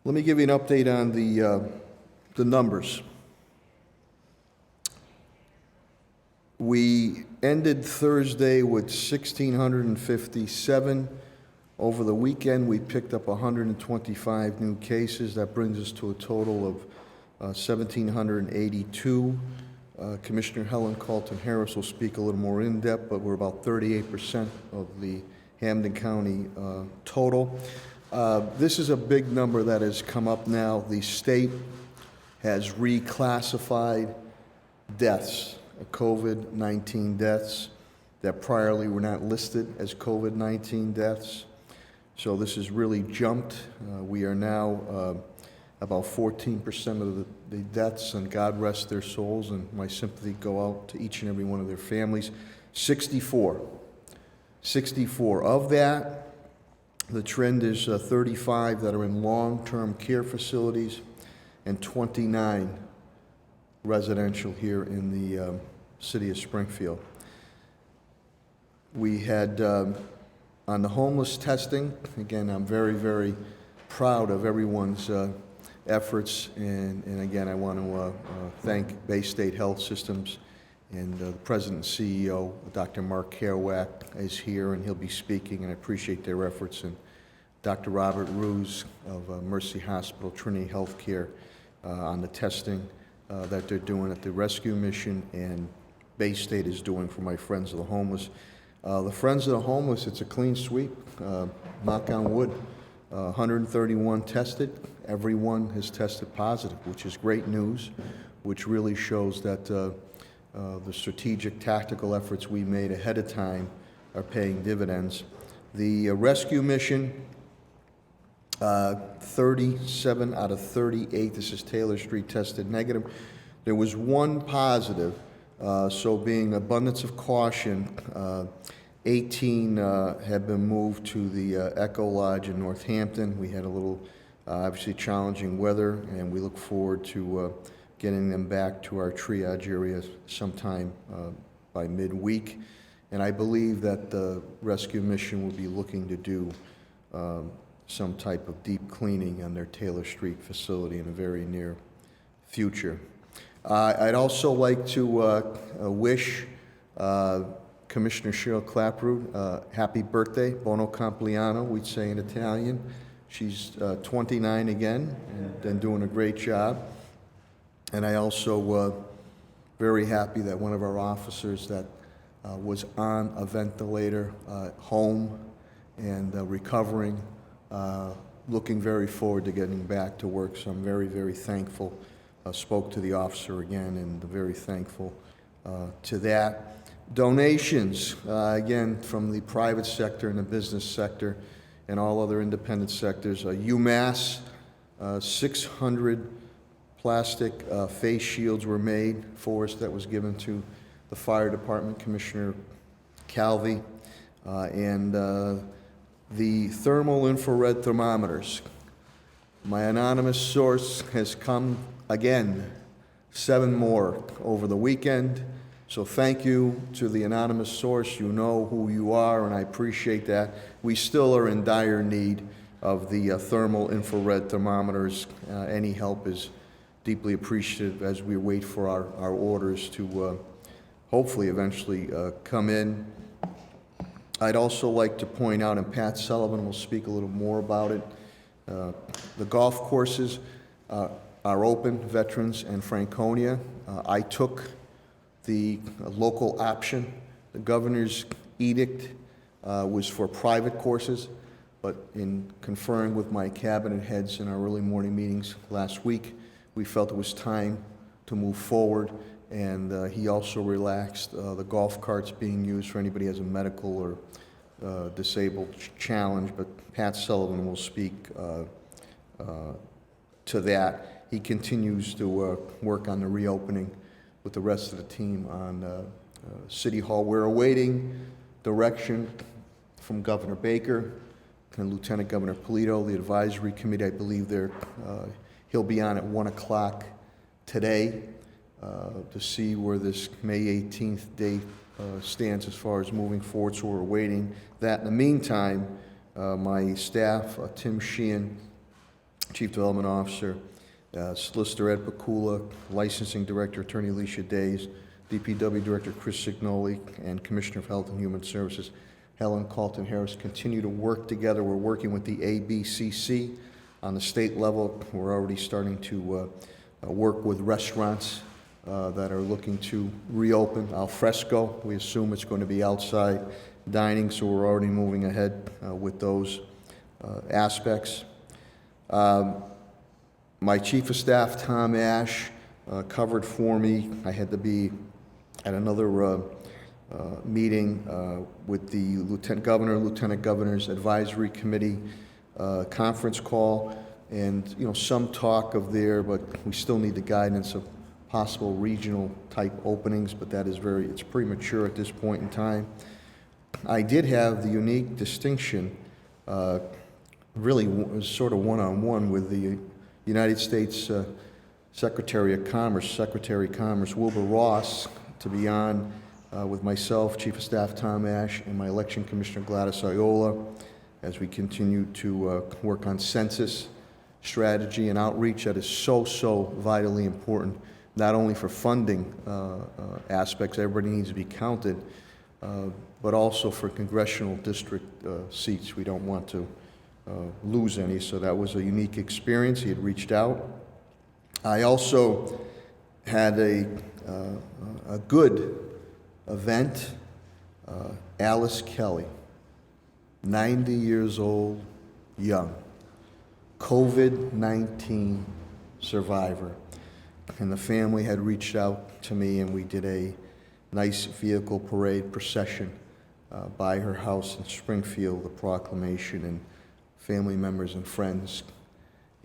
Let me give you an update on the numbers. We ended Thursday with 1,657. Over the weekend, we picked up 125 new cases. That brings us to a total of 1,782. Commissioner Helen Carlton Harris will speak a little more in depth, but we're about 38% of the Hampden County total. This is a big number that has come up now. The state has reclassified deaths, COVID-19 deaths, that priorly were not listed as COVID-19 deaths. So this has really jumped. We are now about 14% of the deaths, and God rest their souls, and my sympathy go out to each and every one of their families. 64 of that. The trend is 35 that are in long-term care facilities and 29 residential here in the city of Springfield. We had on the homeless testing, again, I'm very, very proud of everyone's efforts, and again, I want to thank Bay State Health Systems, and the President and CEO, Dr. Mark Kovat, is here, and he'll be speaking, and I appreciate their efforts, and Dr. Robert Ruse of Mercy Hospital, Trinity Healthcare, on the testing that they're doing at the rescue mission, and Bay State is doing for my Friends of the Homeless. The Friends of the Homeless, it's a clean sweep, knock on wood. 131 tested. Everyone has tested positive, which is great news, which really shows that the strategic tactical efforts we made ahead of time are paying dividends. The rescue mission, 37 out of 38, this is Taylor Street, tested negative. There was one positive, so being abundance of caution, 18 have been moved to the Echo Lodge in Northampton. We had a little, obviously challenging weather, and we look forward to getting them back to our triage area sometime by midweek. And I believe that the rescue mission will be looking to do some type of deep cleaning on their Taylor Street facility in a very near future. I'd also like to wish Commissioner Cheryl Clapprood happy birthday, buon compleanno, we'd say in Italian. She's 29 again and doing a great job. And I also very happy that one of our officers that was on a ventilator home and recovering, looking very forward to getting back to work. So I'm very, very thankful. Spoke to the officer again, and very thankful to that. Donations, again, from the private sector and the business sector and all other independent sectors. UMass, 600 plastic face shields were made for us. That was given to the fire department, Commissioner Calvi, and the thermal infrared thermometers. My anonymous source has come again, 7 more over the weekend. So thank you to the anonymous source. You know who you are, and I appreciate that. We still are in dire need of the thermal infrared thermometers. Any help is deeply appreciative as we wait for our orders to hopefully eventually come in. I'd also like to point out, and Pat Sullivan will speak a little more about it, the golf courses are open, Veterans and Franconia. I took the local option. The governor's edict was for private courses, but in conferring with my cabinet heads in our early morning meetings last week, we felt it was time to move forward, and he also relaxed the golf carts being used for anybody who has a medical or disabled challenge, but Pat Sullivan will speak to that. He continues to work on the reopening with the rest of the team on City Hall. We're awaiting direction from Governor Baker and Lieutenant Governor Polito, the advisory committee. I believe he'll be on at 1 o'clock today to see where this May 18th date stands as far as moving forward, so we're awaiting that. In the meantime, my staff, Tim Sheehan, Chief Development Officer, Solicitor Ed Pakula, Licensing Director Attorney Alicia Days, DPW Director Chris Signoli, and Commissioner of Health and Human Services Helen Carlton Harris continue to work together. We're working with the ABCC on the state level. We're already starting to work with restaurants that are looking to reopen al fresco. We assume it's going to be outside dining, so we're already moving ahead with those aspects. My Chief of Staff, Tom Ash, covered for me. I had to be at another meeting with the Lieutenant Governor's Advisory Committee conference call, and some talk of there, but we still need the guidance of possible regional type openings, but that is it's premature at this point in time. I did have the unique distinction, really sort of one-on-one with the United States Secretary of Commerce, Wilbur Ross, to be on with myself, Chief of Staff Tom Ash, and my Election Commissioner Gladys Iola, as we continue to work on census strategy and outreach that is so vitally important, not only for funding aspects, everybody needs to be counted, but also for congressional district seats. We don't want to lose any, so that was a unique experience. He had reached out. I also had a good event. Alice Kelly, 90 years old, young, COVID-19 survivor. And the family had reached out to me, and we did a nice vehicle parade procession by her house in Springfield, the proclamation, and family members and friends,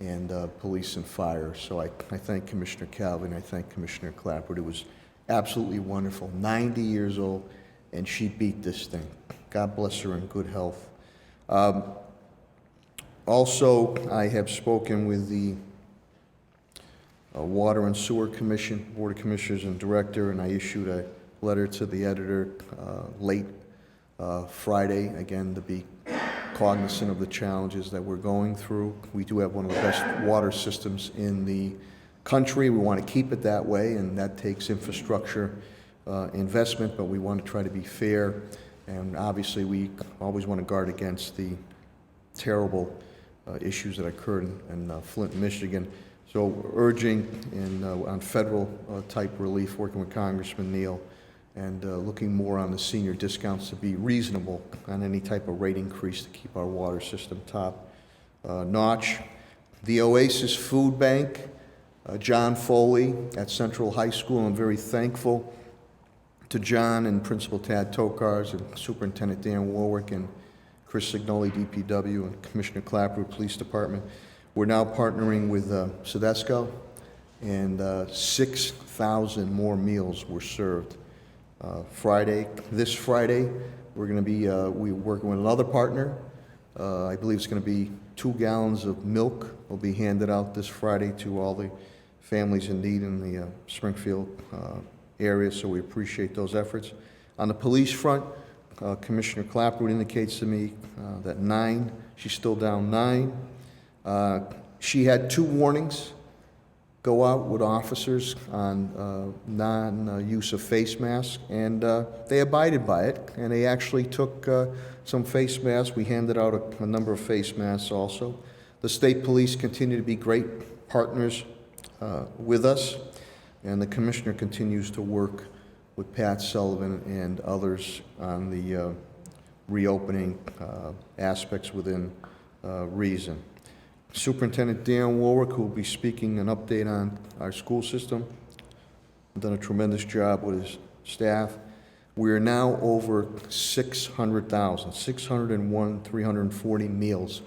and police and fire. So I thank Commissioner Calvin, I thank Commissioner Clapper. It was absolutely wonderful. 90 years old, and she beat this thing. God bless her in good health. Also, I have spoken with the Water and Sewer Commission, Board of Commissioners and Director, and I issued a letter to the editor late Friday, again, to be cognizant of the challenges that we're going through. We do have one of the best water systems in the country. We want to keep it that way, and that takes infrastructure investment, but we want to try to be fair, and obviously we always want to guard against the terrible issues that occurred in Flint, Michigan. So urging on federal type relief, working with Congressman Neal, and looking more on the senior discounts to be reasonable on any type of rate increase to keep our water system top notch. The Oasis Food Bank, John Foley at Central High School. I'm very thankful to John and Principal Tad Tokars and Superintendent Dan Warwick and Chris Signoli, DPW, and Commissioner Clapper, Police Department. We're now partnering with Sedesco, and 6,000 more meals were served. This Friday, we're going to be we're working with another partner. I believe it's going to be 2 gallons of milk will be handed out this Friday to all the families in need in the Springfield area, so we appreciate those efforts. On the police front, Commissioner Clapper indicates to me that she's still down 9. She had 2 warnings go out with officers on non-use of face masks, and they abided by it, and they actually took some face masks. We handed out a number of face masks also. The state police continue to be great partners with us, and the commissioner continues to work with Pat Sullivan and others on the reopening aspects within reason. Superintendent Dan Warwick, who will be speaking an update on our school system, done a tremendous job with his staff. We are now over 601,340 meals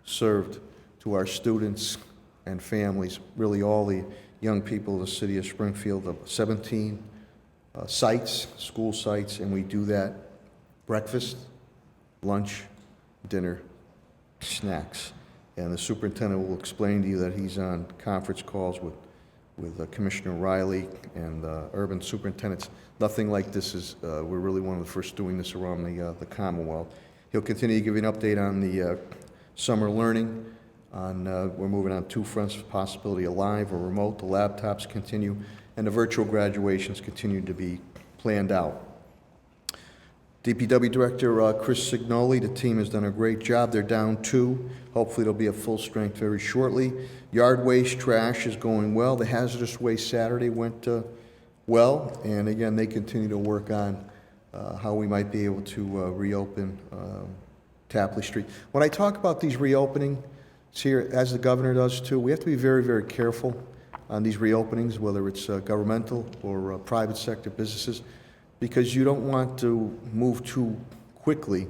served to our students and families, really all the young people of the city of Springfield, of 17 sites, school sites, and we do that breakfast, lunch, dinner, snacks. And the superintendent will explain to you that he's on conference calls with Commissioner Riley and urban superintendents. Nothing like this is, we're really one of the first doing this around the Commonwealth. He'll continue to give you an update on the summer learning We're moving on two fronts, possibility of live or remote. The laptops continue, and the virtual graduations continue to be planned out. DPW Director Chris Signoli, the team has done a great job. They're down 2. Hopefully they'll be at full strength very shortly. Yard waste trash is going well. The hazardous waste Saturday went well, and again, they continue to work on how we might be able to reopen Tapley Street. When I talk about these reopening here, as the governor does too, we have to be very, very careful on these reopenings, whether it's governmental or private sector businesses, because you don't want to move too quickly.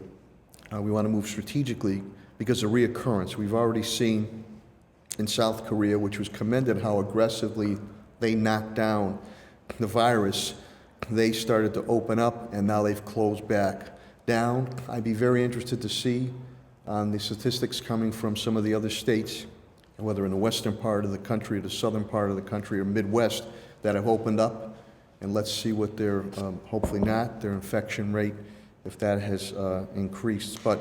We want to move strategically because of reoccurrence. We've already seen in South Korea, which was commended how aggressively they knocked down the virus. They started to open up, and now they've closed back down. I'd be very interested to see on the statistics coming from some of the other states, whether in the western part of the country, or the southern part of the country, or Midwest, that have opened up. And let's see what their, hopefully not, their infection rate, if that has increased. But,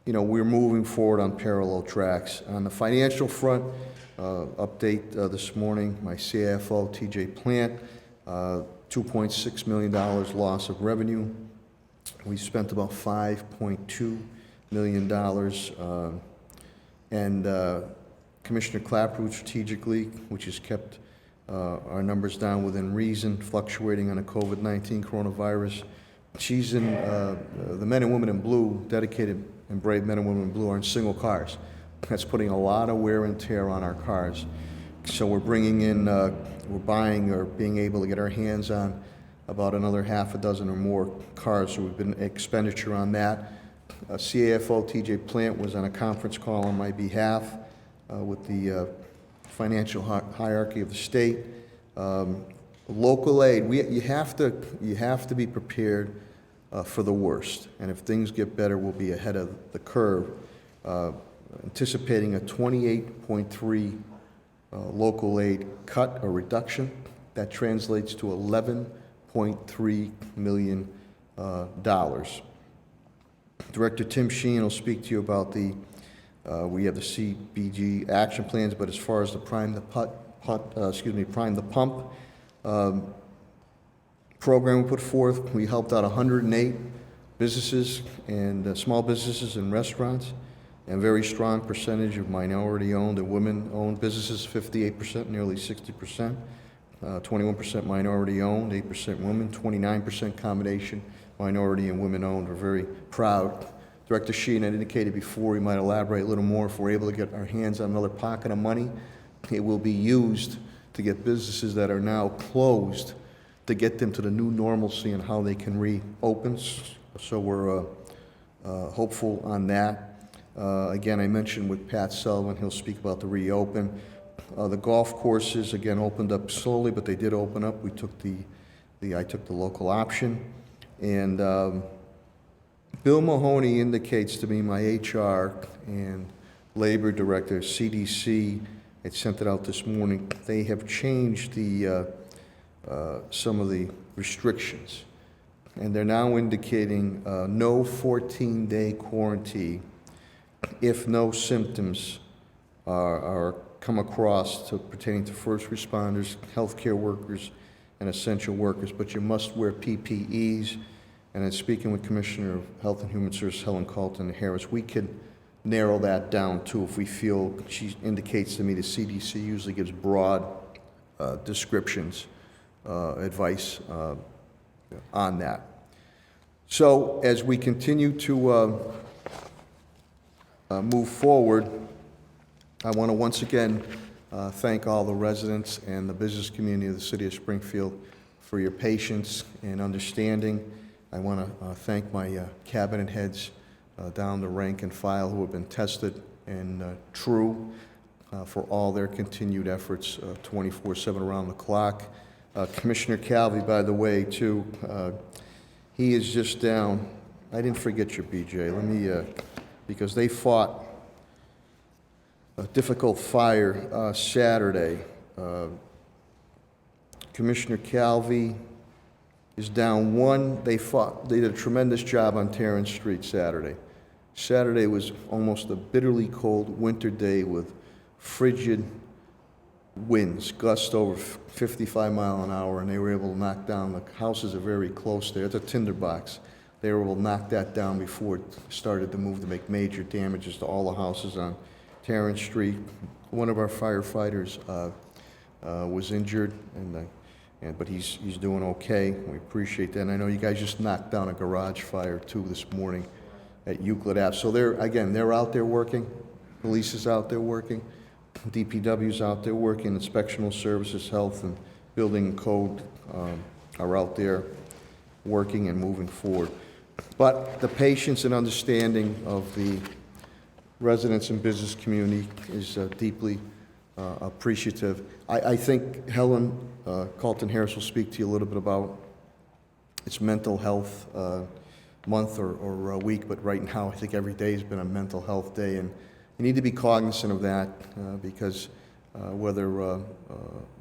you know, we're moving forward on parallel tracks. On the financial front, update this morning, my CFO, TJ Plant, $2.6 million loss of revenue. We spent about $5.2 million. And Commissioner Clapper strategically, which has kept our numbers down within reason, fluctuating on a COVID-19 coronavirus. She's in, the men and women in blue, dedicated and brave men and women in blue, are in single cars. That's putting a lot of wear and tear on our cars. So we're bringing in, we're buying or being able to get our hands on about another half a dozen or more cars. So we've been expenditure on that. CAFO TJ Plant was on a conference call on my behalf with the financial hierarchy of the state. Local aid, you have to be prepared for the worst, and if things get better, we'll be ahead of the curve. Anticipating a 28.3 local aid cut or reduction. That translates to $11.3 million. Director Tim Sheen will speak to you about the we have the CBG action plans, but as far as the prime the pump program we put forth, we helped out 108 businesses and small businesses and restaurants, and very strong percentage of minority-owned and women-owned businesses, 58%, nearly 60%, 21% minority-owned, 8% women, 29% combination minority and women-owned. We're very proud. Director Sheen had indicated before, we might elaborate a little more. If we're able to get our hands on another pocket of money, it will be used to get businesses that are now closed, to get them to the new normalcy and how they can reopen. So we're hopeful on that. Again, I mentioned with Pat Sullivan, he'll speak about the reopen. The golf courses, again, opened up slowly, but they did open up. We took I took the local option. And Bill Mahoney indicates to me, my HR and labor director, CDC, had sent it out this morning. They have changed some of the restrictions, and they're now indicating no 14-day quarantine if no symptoms are come across pertaining to first responders, healthcare workers, and essential workers, but you must wear PPEs. And in speaking with Commissioner of Health and Human Services, Helen Carlton Harris, we could narrow that down too if we feel. She indicates to me the CDC usually gives broad descriptions, advice on that. So as we continue to move forward, I want to once again thank all the residents and the business community of the city of Springfield for your patience and understanding. I want to thank my cabinet heads down the rank and file who have been tested and true for all their continued efforts 24/7 around the clock. Commissioner Calvi, by the way, too, he is just down. I didn't forget your BJ. Let me, because they fought a difficult fire Saturday. Commissioner Calvi is down one. They did a tremendous job on Terrence Street Saturday. Saturday was almost a bitterly cold winter day with frigid winds, gusts over 55 mile an hour, and they were able to knock down, the houses are very close there, it's a tinderbox. They were able to knock that down before it started to move to make major damages to all the houses on Terrence Street. One of our firefighters was injured, but he's doing okay. We appreciate that. And I know you guys just knocked down a garage fire too this morning at Euclid Ave. So they're out there working. Police is out there working. DPW's out there working. Inspectional Services, Health, and Building and Code are out there working and moving forward. But the patience and understanding of the residents and business community is deeply appreciative. I think Helen Carlton Harris will speak to you a little bit about its mental health month or week, but right now I think every day has been a mental health day, and you need to be cognizant of that because whether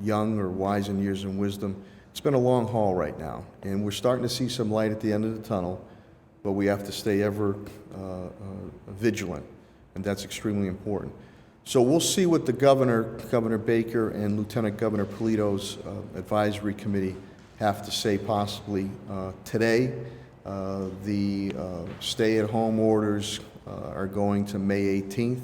young or wise in years and wisdom, it's been a long haul right now, and we're starting to see some light at the end of the tunnel, but we have to stay ever vigilant, and that's extremely important. So we'll see what the Governor Baker and Lieutenant Governor Polito's advisory committee have to say possibly today. The stay-at-home orders are going to May 18th.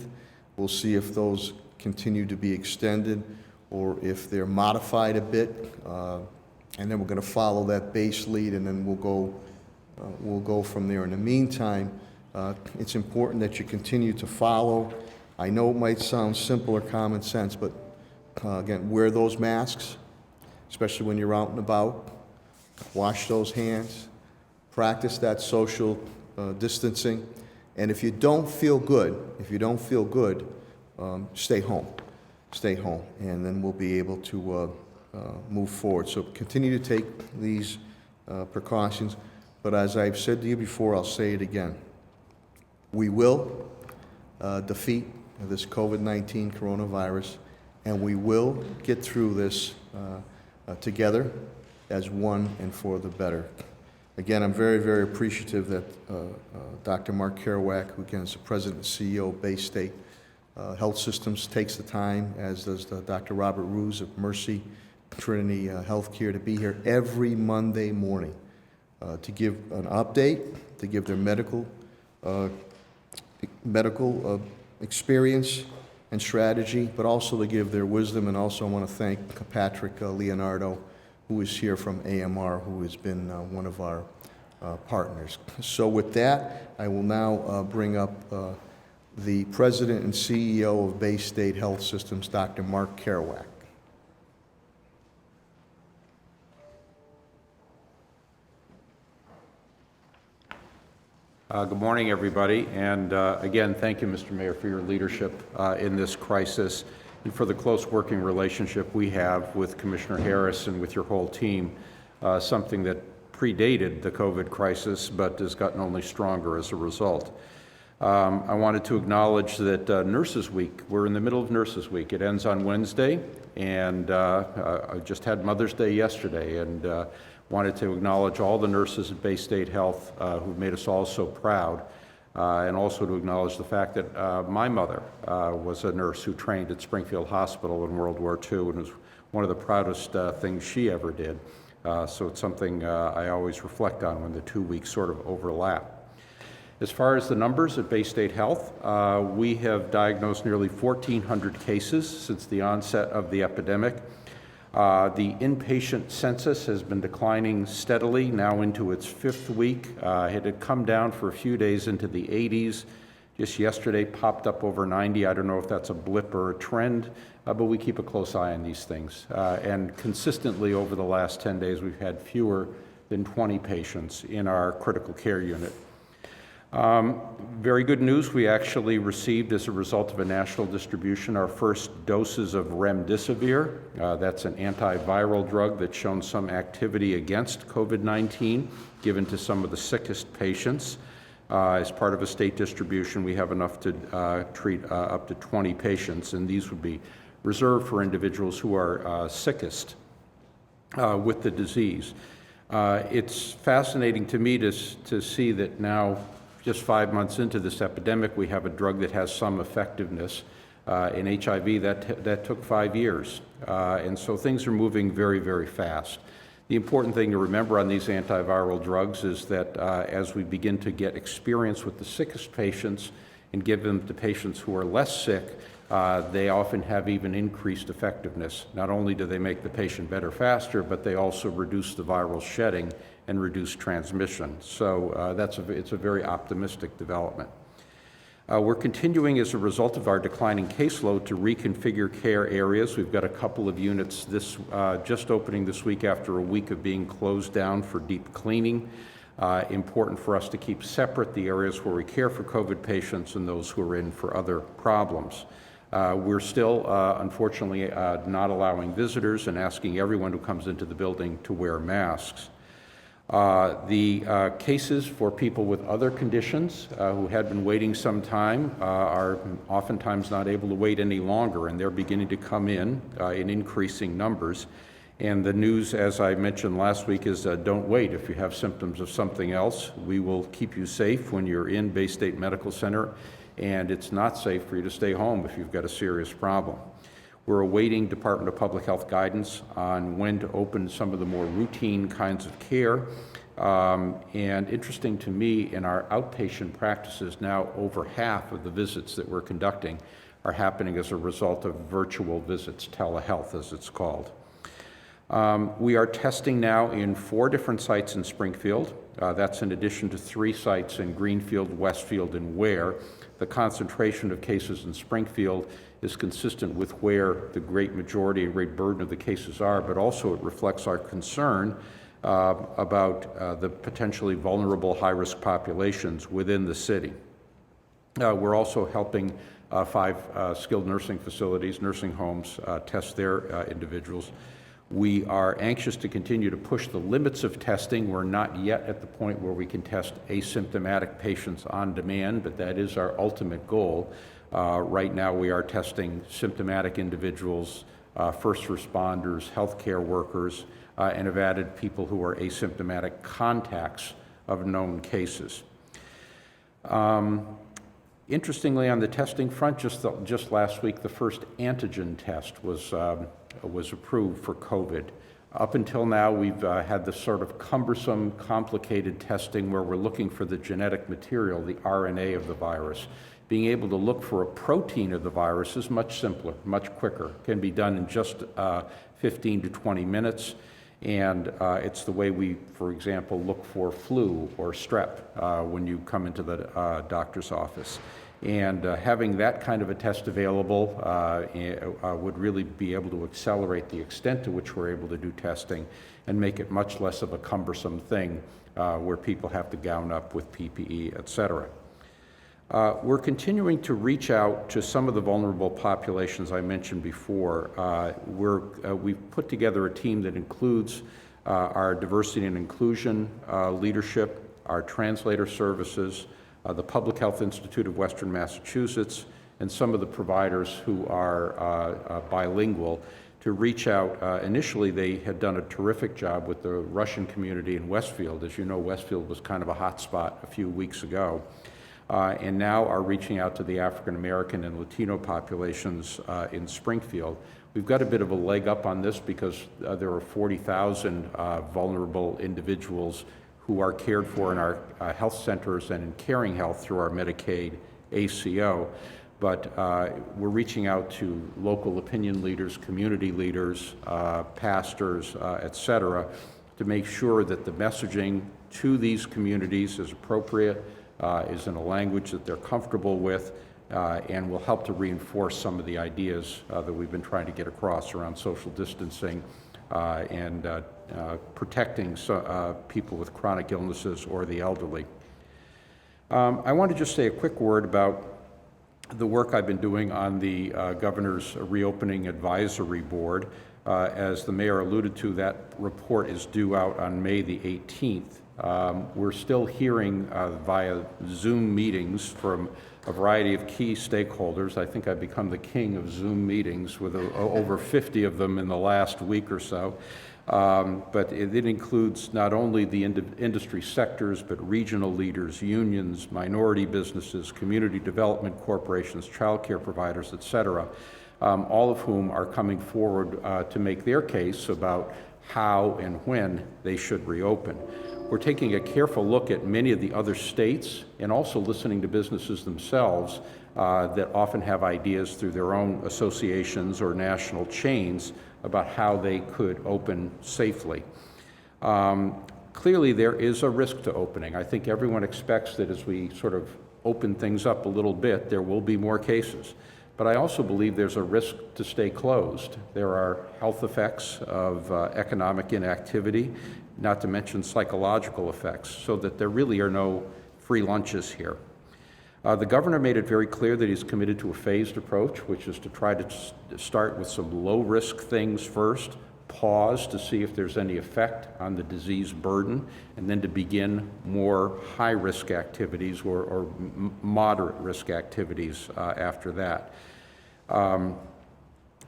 We'll see if those continue to be extended or if they're modified a bit, and then we're going to follow that base lead, and then we'll go from there. In the meantime, it's important that you continue to follow. I know it might sound simple or common sense, but again, wear those masks, especially when you're out and about. Wash those hands. Practice that social distancing. And if you don't feel good, stay home. Stay home, and then we'll be able to move forward. So continue to take these precautions. But as I've said to you before, I'll say it again. We will defeat this COVID-19 coronavirus, and we will get through this together as one and for the better. Again, I'm very, very appreciative that Dr. Mark Kerouac, who again is the President and CEO of Bay State Health Systems, takes the time, as does Dr. Robert Ruse of Mercy Trinity Healthcare, to be here every Monday morning to give an update, to give their medical experience and strategy, but also to give their wisdom. And also I want to thank Patrick Leonardo, who is here from AMR, who has been one of our partners. So with that, I will now bring up the President and CEO of Bay State Health Systems, Dr. Mark Kerouac. Good morning, everybody, and again, thank you, Mr. Mayor, for your leadership in this crisis and for the close working relationship we have with Commissioner Harris and with your whole team, something that predated the COVID crisis but has gotten only stronger as a result. I wanted to acknowledge that Nurses Week, we're in the middle of Nurses Week. It ends on Wednesday, and I just had Mother's Day yesterday, and wanted to acknowledge all the nurses at Bay State Health who've made us all so proud, and also to acknowledge the fact that my mother was a nurse who trained at Springfield Hospital in World War II, and was one of the proudest things she ever did. So it's something I always reflect on when the 2 weeks sort of overlap. As far as the numbers at Bay State Health, we have diagnosed nearly 1,400 cases since the onset of the epidemic. The inpatient census has been declining steadily, now into its 5th week. It had come down for a few days into the 80s. Just yesterday popped up over 90. I don't know if that's a blip or a trend, but we keep a close eye on these things. And consistently over the last 10 days, we've had fewer than 20 patients in our critical care unit. Very good news, we actually received, as a result of a national distribution, our first doses of remdesivir. That's an antiviral drug that's shown some activity against COVID-19, given to some of the sickest patients. As part of a state distribution, we have enough to treat up to 20 patients, and these would be reserved for individuals who are sickest with the disease. It's fascinating to me to see that now just 5 months into this epidemic, we have a drug that has some effectiveness. In HIV, that took 5 years. And so things are moving very, very fast. The important thing to remember on these antiviral drugs is that as we begin to get experience with the sickest patients and give them to patients who are less sick, they often have even increased effectiveness. Not only do they make the patient better faster, but they also reduce the viral shedding and reduce transmission. So it's a very optimistic development. We're continuing as a result of our declining caseload to reconfigure care areas. We've got a couple of units just opening this week after a week of being closed down for deep cleaning. Important for us to keep separate the areas where we care for COVID patients and those who are in for other problems. We're still, unfortunately, not allowing visitors and asking everyone who comes into the building to wear masks. The cases for people with other conditions who had been waiting some time are oftentimes not able to wait any longer, and they're beginning to come in increasing numbers. And the news, as I mentioned last week, is don't wait. If you have symptoms of something else, we will keep you safe when you're in Bay State Medical Center, and it's not safe for you to stay home if you've got a serious problem. We're awaiting Department of Public Health guidance on when to open some of the more routine kinds of care. And interesting to me, in our outpatient practices now, over half of the visits that we're conducting are happening as a result of virtual visits, telehealth as it's called. We are testing now in 4 different sites in Springfield. That's in addition to 3 sites in Greenfield, Westfield, and Ware. The concentration of cases in Springfield is consistent with where the great majority and great burden of the cases are, but also it reflects our concern about the potentially vulnerable high-risk populations within the city. We're also helping 5 skilled nursing facilities, nursing homes, test their individuals. We are anxious to continue to push the limits of testing. We're not yet at the point where we can test asymptomatic patients on demand, but that is our ultimate goal. Right now we are testing symptomatic individuals, first responders, healthcare workers, and have added people who are asymptomatic contacts of known cases. Interestingly, on the testing front, just last week, the first antigen test was approved for COVID. Up until now, we've had this sort of cumbersome, complicated testing where we're looking for the genetic material, the RNA of the virus. Being able to look for a protein of the virus is much simpler, much quicker. It can be done in just 15 to 20 minutes. And it's the way we, for example, look for flu or strep when you come into the doctor's office. And having that kind of a test available would really be able to accelerate the extent to which we're able to do testing and make it much less of a cumbersome thing where people have to gown up with PPE, et cetera. We're continuing to reach out to some of the vulnerable populations I mentioned before. We've put together a team that includes our diversity and inclusion leadership, our translator services, the Public Health Institute of Western Massachusetts, and some of the providers who are bilingual to reach out. Initially, they had done a terrific job with the Russian community in Westfield. As you know, Westfield was kind of a hot spot a few weeks ago. And now are reaching out to the African American and Latino populations in Springfield. We've got a bit of a leg up on this because there are 40,000 vulnerable individuals who are cared for in our health centers and in Caring Health through our Medicaid ACO. But we're reaching out to local opinion leaders, community leaders, pastors, et cetera, to make sure that the messaging to these communities is appropriate, is in a language that they're comfortable with, and will help to reinforce some of the ideas that we've been trying to get across around social distancing and protecting people with chronic illnesses or the elderly. I want to just say a quick word about the work I've been doing on the Governor's Reopening Advisory Board. As the mayor alluded to, that report is due out on May the 18th. We're still hearing via Zoom meetings from a variety of key stakeholders. I think I've become the king of Zoom meetings with over 50 of them in the last week or so. But it includes not only the industry sectors, but regional leaders, unions, minority businesses, community development corporations, child care providers, et cetera, all of whom are coming forward to make their case about how and when they should reopen. We're taking a careful look at many of the other states and also listening to businesses themselves that often have ideas through their own associations or national chains about how they could open safely. Clearly, there is a risk to opening. I think everyone expects that as we sort of open things up a little bit, there will be more cases. But I also believe there's a risk to stay closed. There are health effects of economic inactivity, not to mention psychological effects, so that there really are no free lunches here. The governor made it very clear that he's committed to a phased approach, which is to try to start with some low-risk things first, pause to see if there's any effect on the disease burden, and then to begin more high-risk activities or moderate-risk activities after that.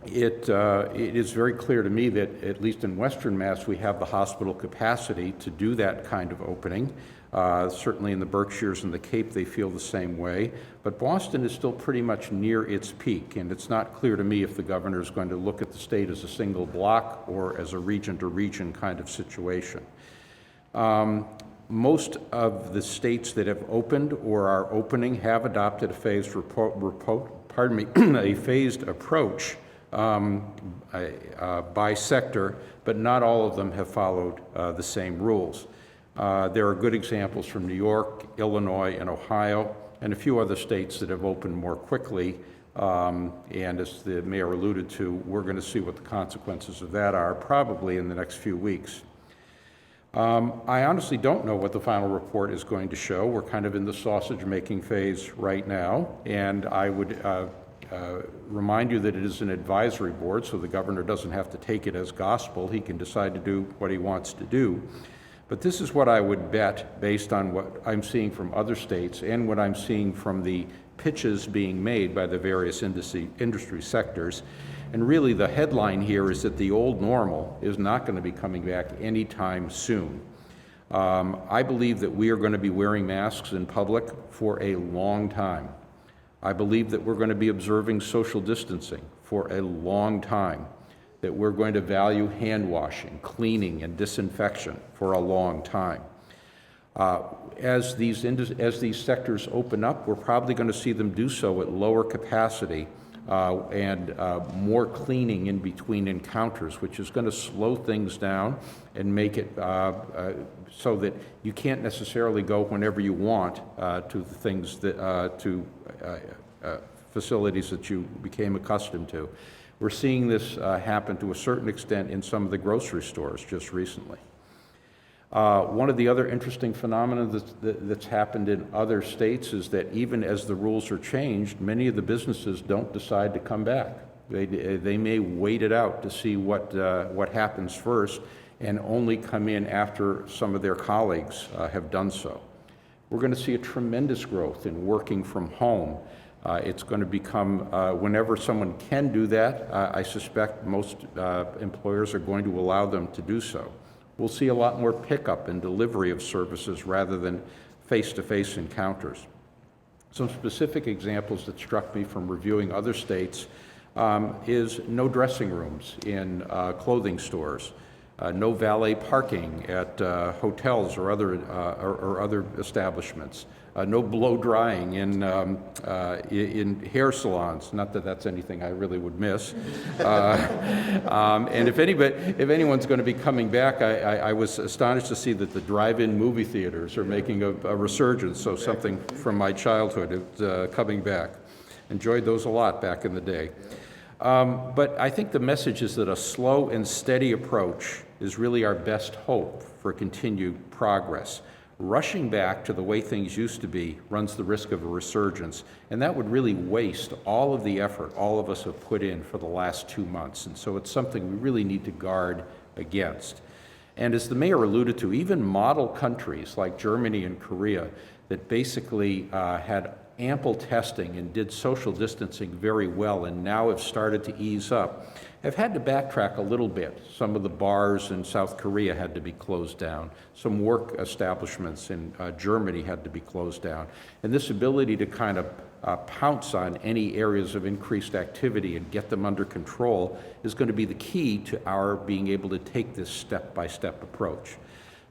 It is very clear to me that, at least in Western Mass, we have the hospital capacity to do that kind of opening. Certainly in the Berkshires and the Cape, they feel the same way. But Boston is still pretty much near its peak, and it's not clear to me if the governor is going to look at the state as a single block or as a region-to-region kind of situation. Most of the states that have opened or are opening have adopted a phased a phased approach by sector, but not all of them have followed the same rules. There are good examples from New York, Illinois, and Ohio, and a few other states that have opened more quickly. And as the mayor alluded to, we're going to see what the consequences of that are probably in the next few weeks. I honestly don't know what the final report is going to show. We're kind of in the sausage-making phase right now, and I would remind you that it is an advisory board, so the governor doesn't have to take it as gospel. He can decide to do what he wants to do. But this is what I would bet, based on what I'm seeing from other states and what I'm seeing from the pitches being made by the various industry sectors. And really the headline here is that the old normal is not going to be coming back anytime soon. I believe that we are going to be wearing masks in public for a long time. I believe that we're going to be observing social distancing for a long time, that we're going to value hand washing, cleaning, and disinfection for a long time. As these sectors open up, we're probably going to see them do so at lower capacity and more cleaning in between encounters, which is going to slow things down and make it so that you can't necessarily go whenever you want to the things that facilities that you became accustomed to. We're seeing this happen to a certain extent in some of the grocery stores just recently. One of the other interesting phenomena that's happened in other states is that even as the rules are changed, many of the businesses don't decide to come back. They may wait it out to see what happens first and only come in after some of their colleagues have done so. We're going to see a tremendous growth in working from home. It's going to become, whenever someone can do that, I suspect most employers are going to allow them to do so. We'll see a lot more pickup and delivery of services rather than face-to-face encounters. Some specific examples that struck me from reviewing other states is no dressing rooms in clothing stores, no valet parking at hotels or other establishments, no blow drying in hair salons. Not that that's anything I really would miss. And if anyone's going to be coming back, I was astonished to see that the drive-in movie theaters are making a resurgence. So something from my childhood is coming back. Enjoyed those a lot back in the day. But I think the message is that a slow and steady approach is really our best hope for continued progress. Rushing back to the way things used to be runs the risk of a resurgence, and that would really waste all of the effort all of us have put in for the last 2 months. And so it's something we really need to guard against. And as the mayor alluded to, even model countries like Germany and Korea that basically had ample testing and did social distancing very well and now have started to ease up, have had to backtrack a little bit. Some of the bars in South Korea had to be closed down. Some work establishments in Germany had to be closed down. And this ability to kind of pounce on any areas of increased activity and get them under control is going to be the key to our being able to take this step-by-step approach.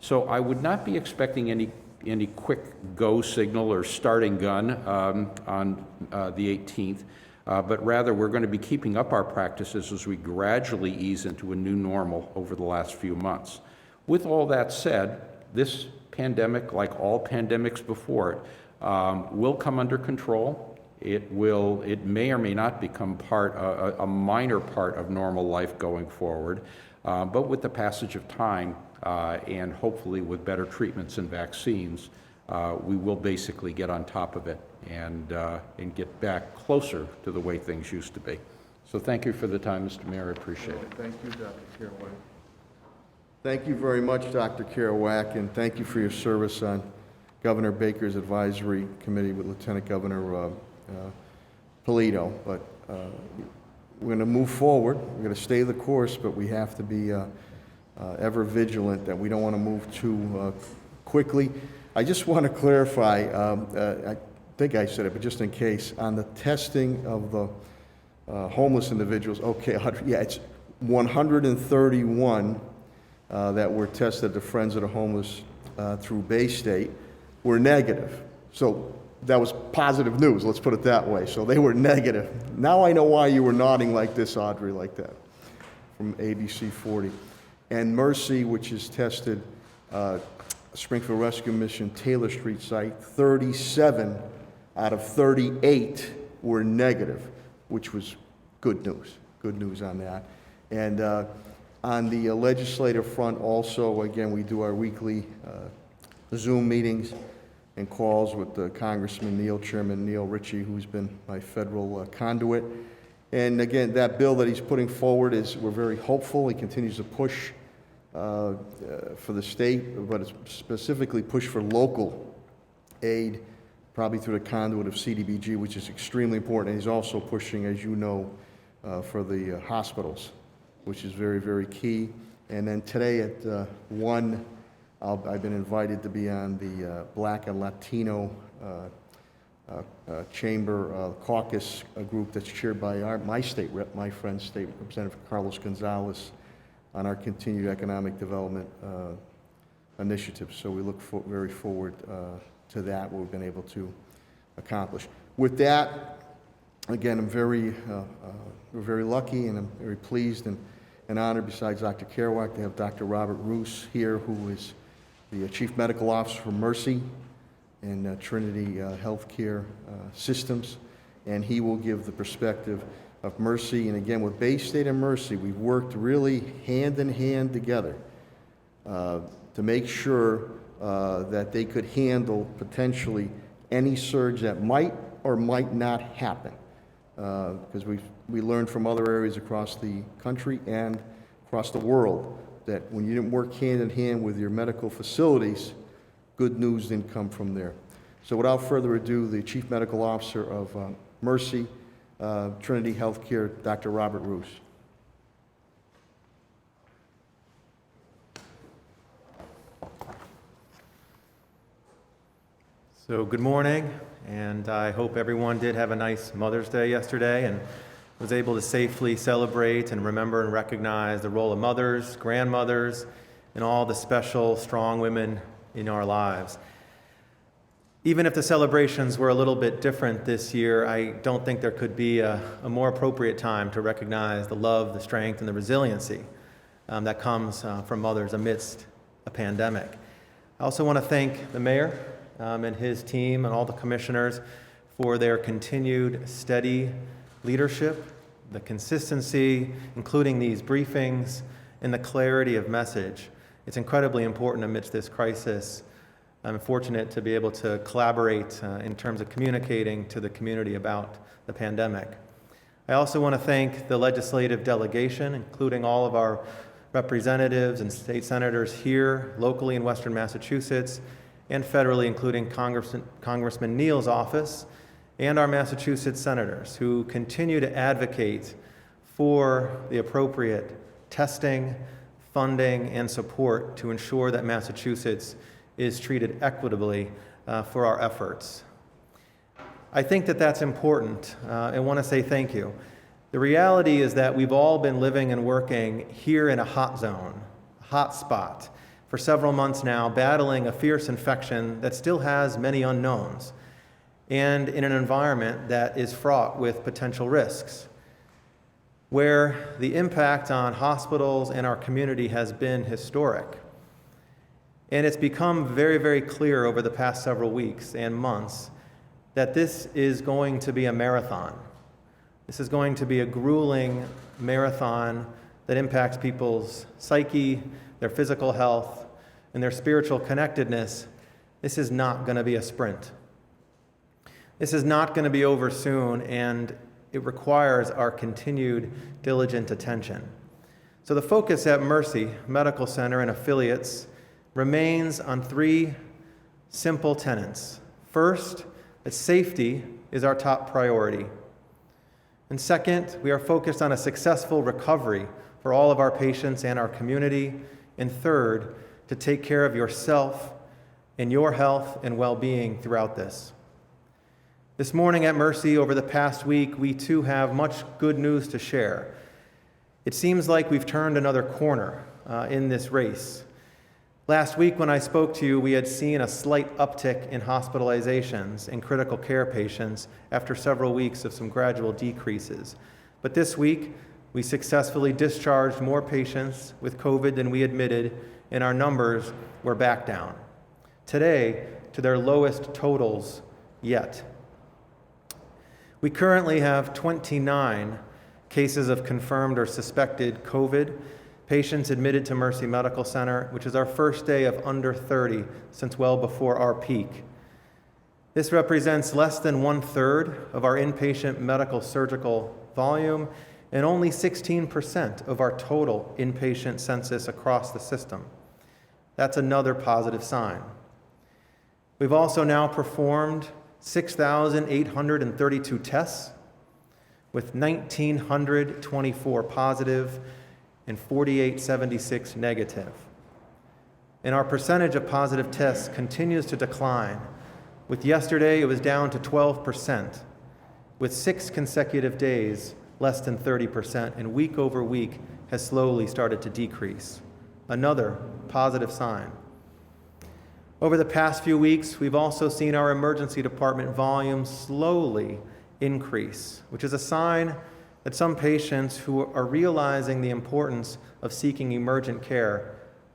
So I would not be expecting any quick go signal or starting gun on the 18th. But rather, we're going to be keeping up our practices as we gradually ease into a new normal over the last few months. With all that said, this pandemic, like all pandemics before it, will come under control. It may or may not become a minor part of normal life going forward. But with the passage of time and hopefully with better treatments and vaccines, we will basically get on top of it and get back closer to the way things used to be. So thank you for the time, Mr. Mayor. I appreciate it. Thank you, Dr. Kerouac. Thank you very much, Dr. Kerouac, and thank you for your service on Governor Baker's advisory committee with Lieutenant Governor Polito. But we're going to move forward. We're going to stay the course, but we have to be ever vigilant that we don't want to move too quickly. I just want to clarify, I think I said it, but just in case, on the testing of the homeless individuals, okay, yeah, it's 131 that were tested at the Friends of the Homeless through Bay State were negative. So that was positive news, let's put it that way. So they were negative. Now I know why you were nodding like this, Audrey, like that, from ABC 40. And Mercy, which is tested Springfield Rescue Mission Taylor Street site, 37 out of 38 were negative, which was good news on that. And on the legislative front also, again, we do our weekly Zoom meetings and calls with Chairman Neil Ritchie, who's been my federal conduit. And again, that bill that he's putting forward we're very hopeful. He continues to push for the state, but it's specifically push for local aid, probably through the conduit of CDBG, which is extremely important. And he's also pushing, as you know, for the hospitals, which is very, very key. And then today at 1, I've been invited to be on the Black and Latino Chamber caucus group that's chaired by my state rep, my friend, State Representative Carlos Gonzalez, on our continued economic development initiatives. So we look very forward to that, what we've been able to accomplish. With that, again, we're very lucky and I'm very pleased and honored, besides Dr. Kerouac, to have Dr. Robert Roos here, who is the Chief Medical Officer for Mercy and Trinity Healthcare Systems, and he will give the perspective of Mercy. And again, with Bay State and Mercy, we've worked really hand in hand together to make sure that they could handle potentially any surge that might or might not happen. Because we learned from other areas across the country and across the world that when you didn't work hand in hand with your medical facilities, good news didn't come from there. So without further ado, the Chief Medical Officer of Mercy, Trinity Healthcare, Dr. Robert Roos. So good morning, and I hope everyone did have a nice Mother's Day yesterday and was able to safely celebrate and remember and recognize the role of mothers, grandmothers, and all the special, strong women in our lives. Even if the celebrations were a little bit different this year, I don't think there could be a more appropriate time to recognize the love, the strength, and the resiliency that comes from mothers amidst a pandemic. I also want to thank the mayor and his team and all the commissioners for their continued steady leadership, the consistency, including these briefings, and the clarity of message. It's incredibly important amidst this crisis. I'm fortunate to be able to collaborate in terms of communicating to the community about the pandemic. I also want to thank the legislative delegation, including all of our representatives and state senators here, locally in Western Massachusetts, and federally, including Congressman Neal's office and our Massachusetts senators who continue to advocate for the appropriate testing, funding, and support to ensure that Massachusetts is treated equitably for our efforts. I think that that's important. I want to say thank you. The reality is that we've all been living and working here in a hot zone, a hot spot, for several months now, battling a fierce infection that still has many unknowns, and in an environment that is fraught with potential risks, where the impact on hospitals and our community has been historic. And it's become very, very clear over the past several weeks and months that this is going to be a marathon. This is going to be a grueling marathon that impacts people's psyche, their physical health, and their spiritual connectedness. This is not going to be a sprint. This is not going to be over soon, and it requires our continued diligent attention. So the focus at Mercy Medical Center and affiliates remains on three simple tenets. First, that safety is our top priority. And second, we are focused on a successful recovery for all of our patients and our community. And third, to take care of yourself and your health and well-being throughout this. This morning at Mercy, over the past week, we too have much good news to share. It seems like we've turned another corner in this race. Last week when I spoke to you, we had seen a slight uptick in hospitalizations in critical care patients after several weeks of some gradual decreases. But this week, we successfully discharged more patients with COVID than we admitted, and our numbers were back down. Today, to their lowest totals yet. We currently have 29 cases of confirmed or suspected COVID patients admitted to Mercy Medical Center, which is our first day of under 30 since well before our peak. This represents less than 1/3 of our inpatient medical surgical volume and only 16% of our total inpatient census across the system. That's another positive sign. We've also now performed 6,832 tests with 1,924 positive and 4,876 negative. And our percentage of positive tests continues to decline. With yesterday, it was down to 12%, with 6 consecutive days less than 30%, and week over week has slowly started to decrease. Another positive sign. Over the past few weeks, we've also seen our emergency department volume slowly increase, which is a sign that some patients who are realizing the importance of seeking emergent care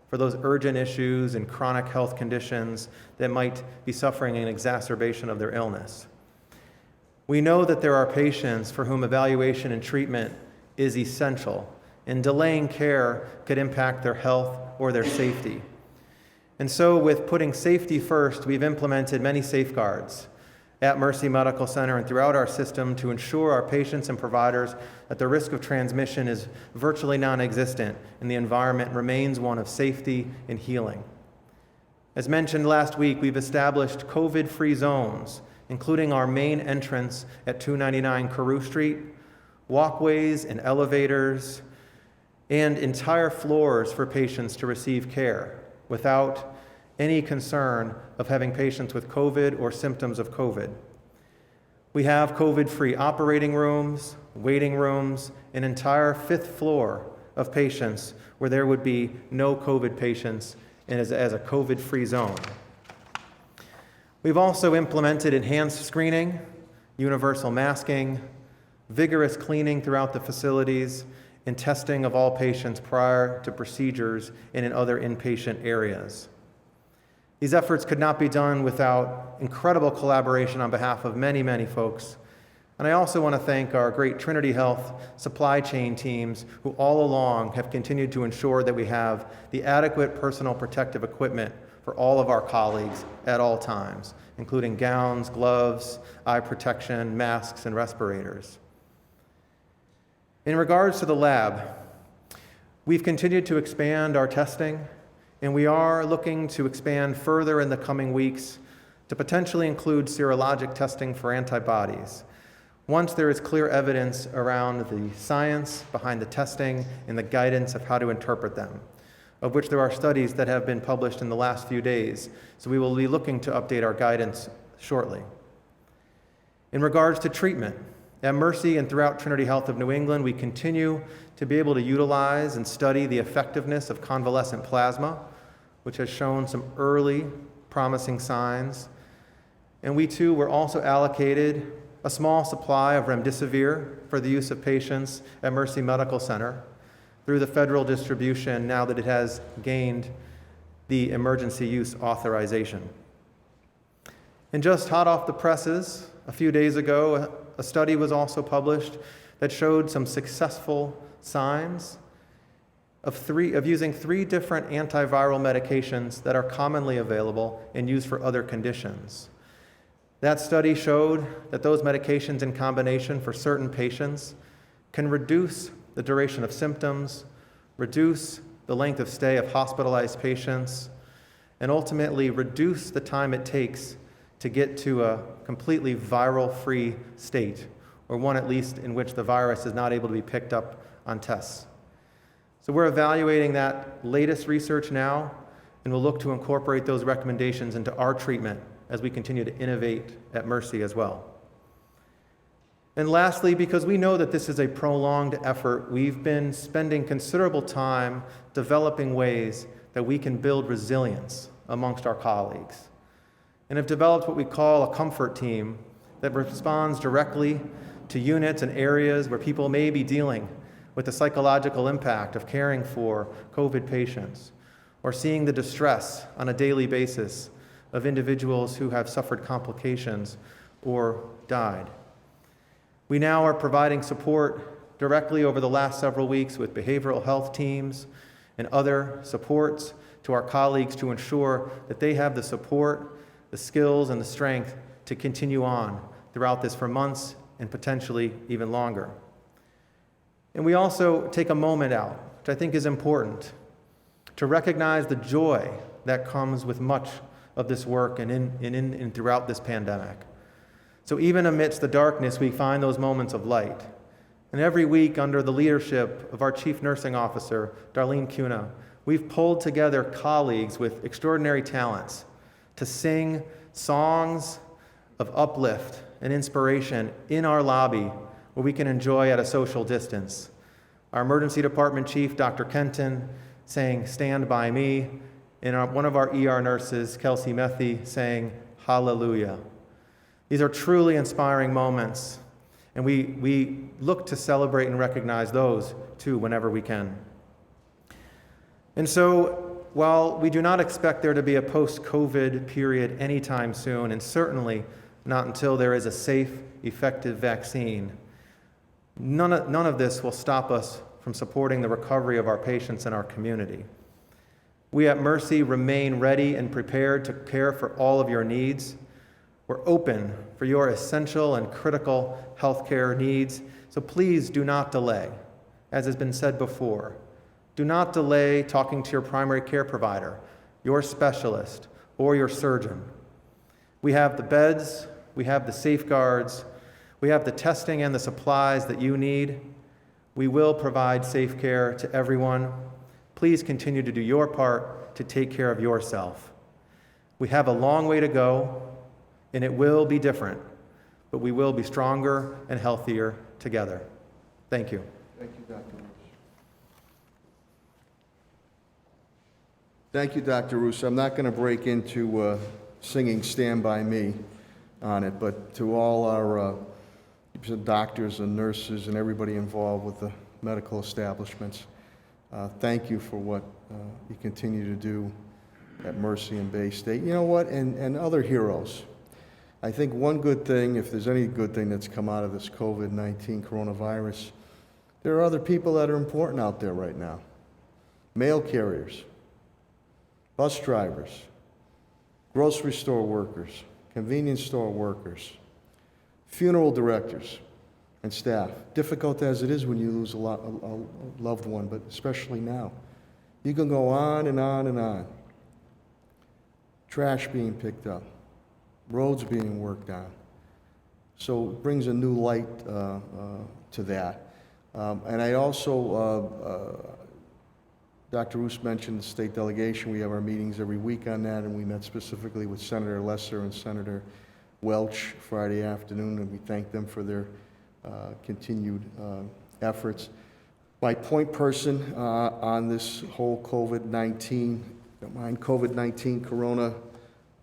for those urgent issues and chronic health conditions that might be suffering an exacerbation of their illness. We know that there are patients for whom evaluation and treatment is essential, and delaying care could impact their health or their safety. And so, with putting safety first, we've implemented many safeguards at Mercy Medical Center and throughout our system to ensure our patients and providers that the risk of transmission is virtually non-existent and the environment remains one of safety and healing. As mentioned last week, we've established COVID-free zones, including our main entrance at 299 Carew Street, walkways and elevators, and entire floors for patients to receive care without any concern of having patients with COVID or symptoms of COVID. We have COVID-free operating rooms, waiting rooms, an entire 5th floor of patients where there would be no COVID patients and as a COVID-free zone. We've also implemented enhanced screening, universal masking, vigorous cleaning throughout the facilities, and testing of all patients prior to procedures and in other inpatient areas. These efforts could not be done without incredible collaboration on behalf of many, many folks. And I also want to thank our great Trinity Health supply chain teams who all along have continued to ensure that we have the adequate personal protective equipment for all of our colleagues at all times, including gowns, gloves, eye protection, masks, and respirators. In regards to the lab, we've continued to expand our testing, and we are looking to expand further in the coming weeks to potentially include serologic testing for antibodies, once there is clear evidence around the science behind the testing and the guidance of how to interpret them, of which there are studies that have been published in the last few days, so we will be looking to update our guidance shortly. In regards to treatment, at Mercy and throughout Trinity Health of New England, we continue to be able to utilize and study the effectiveness of convalescent plasma, which has shown some early promising signs. And we too were also allocated a small supply of remdesivir for the use of patients at Mercy Medical Center through the federal distribution now that it has gained the emergency use authorization. And just hot off the presses, a few days ago, a study was also published that showed some successful signs of using 3 different antiviral medications that are commonly available and used for other conditions. That study showed that those medications in combination for certain patients can reduce the duration of symptoms, reduce the length of stay of hospitalized patients, and ultimately reduce the time it takes to get to a completely viral-free state, or one at least in which the virus is not able to be picked up on tests. So we're evaluating that latest research now, and we'll look to incorporate those recommendations into our treatment as we continue to innovate at Mercy as well. And lastly, because we know that this is a prolonged effort, we've been spending considerable time developing ways that we can build resilience amongst our colleagues, and have developed what we call a comfort team that responds directly to units and areas where people may be dealing with the psychological impact of caring for COVID patients or seeing the distress on a daily basis of individuals who have suffered complications or died. We now are providing support directly over the last several weeks with behavioral health teams and other supports to our colleagues to ensure that they have the support, the skills, and the strength to continue on throughout this for months and potentially even longer. And we also take a moment out, which I think is important, to recognize the joy that comes with much of this work and throughout this pandemic. So even amidst the darkness, we find those moments of light. And every week, under the leadership of our Chief Nursing Officer, Darlene Cunha, we've pulled together colleagues with extraordinary talents to sing songs of uplift and inspiration in our lobby where we can enjoy at a social distance. Our emergency department chief, Dr. Kenton, sang "Stand By Me," and one of our ER nurses, Kelsey Methy, sang "Hallelujah." These are truly inspiring moments, and we look to celebrate and recognize those too whenever we can. And so, while we do not expect there to be a post-COVID period anytime soon, and certainly not until there is a safe, effective vaccine, none of this will stop us from supporting the recovery of our patients and our community. We at Mercy remain ready and prepared to care for all of your needs. We're open for your essential and critical healthcare needs, so please do not delay. As has been said before, do not delay talking to your primary care provider, your specialist, or your surgeon. We have the beds, we have the safeguards, we have the testing and the supplies that you need. We will provide safe care to everyone. Please continue to do your part to take care of yourself. We have a long way to go, and it will be different, but we will be stronger and healthier together. Thank you. Thank you, Dr. Roos. Thank you, Dr. Roos. I'm not going to break into singing "Stand By Me" on it, but to all our doctors and nurses and everybody involved with the medical establishments, thank you for what you continue to do at Mercy and Bay State. You know what? And other heroes. I think one good thing, if there's any good thing that's come out of this COVID-19 coronavirus, there are other people that are important out there right now. Mail carriers, bus drivers, grocery store workers, convenience store workers, funeral directors and staff. Difficult as it is when you lose a loved one, but especially now. You can go on and on and on. Trash being picked up, roads being worked on. So it brings a new light to that. And I also, Dr. Roos mentioned the state delegation. We have our meetings every week on that, and we met specifically with Senator Lesser and Senator Welch Friday afternoon, and we thank them for their continued efforts. My point person on this whole COVID-19, COVID-19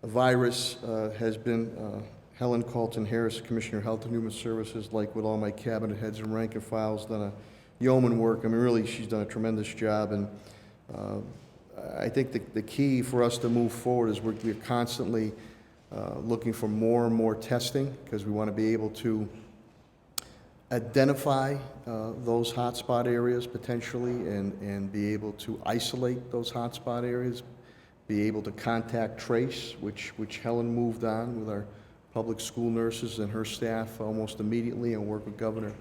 coronavirus has been Helen Calton Harris, Commissioner of Health and Human Services. Like with all my cabinet heads and rank and files, done a yeoman work. I mean, really, she's done a tremendous job, and I think the key for us to move forward is we're constantly looking for more and more testing, because we want to be able to identify those hotspot areas potentially, and be able to isolate those hotspot areas, be able to contact trace, which Helen moved on with our public school nurses and her staff almost immediately, and work with Governor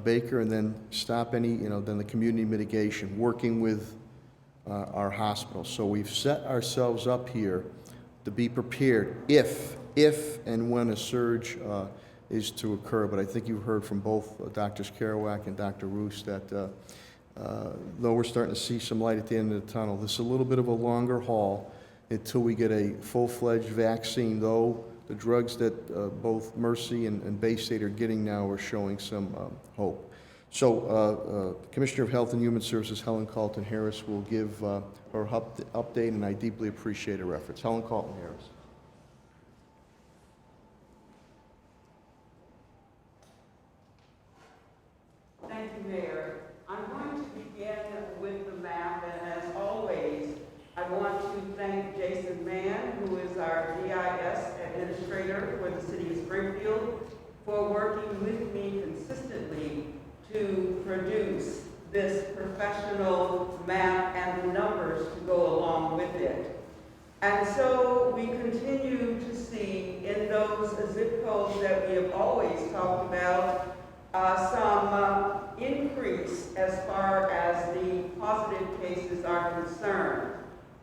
Baker, and then stop any, then the community mitigation, working with our hospitals. So we've set ourselves up here to be prepared if and when a surge is to occur. But I think you've heard from both Drs. Kerouac and Dr. Roos that though we're starting to see some light at the end of the tunnel, this is a little bit of a longer haul until we get a full-fledged vaccine, though the drugs that both Mercy and Bay State are getting now are showing some hope. So Commissioner of Health and Human Services Helen Calton Harris will give her update, and I deeply appreciate her efforts. Helen Calton Harris. Thank you, Mayor. I'm going to begin with the map, and as always, I want to thank Jason Mann, who is our GIS administrator for the city of Springfield, for working with me consistently to produce this professional map and the numbers to go along with it. And so we continue to see in those zip codes that we have always talked about some increase as far as the positive cases are concerned.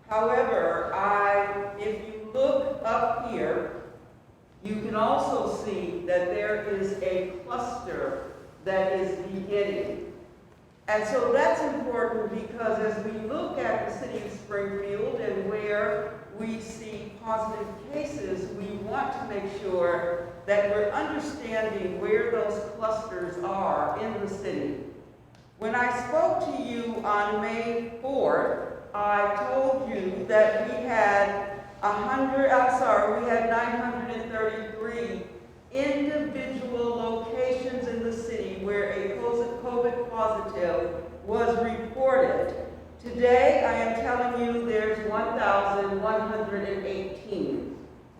However, if you look up here, you can also see that there is a cluster that is beginning. And so that's important, because as we look at the city of Springfield and where we see positive cases, we want to make sure that we're understanding where those clusters are in the city. When I spoke to you on May 4th, I told you that we had 933 individual locations in the city where a COVID positive was reported. Today, I am telling you there's 1,118.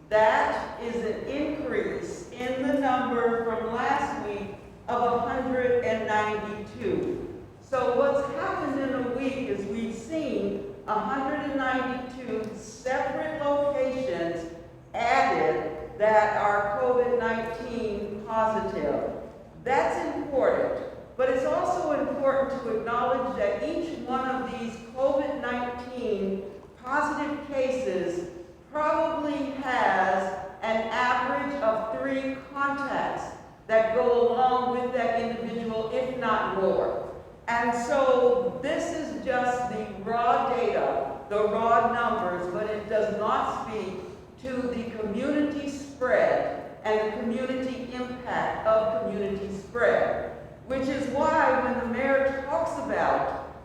That is an increase in the number from last week of 192. So what's happened in a week is we've seen 192 separate locations added that are COVID-19 positive. That's important, but it's also important to acknowledge that each one of these COVID-19 positive cases probably has an average of 3 contacts that go along with that individual, if not more. And so this is just the raw data, the raw numbers, but it does not speak to the community spread and the community impact of community spread, which is why when the mayor talks about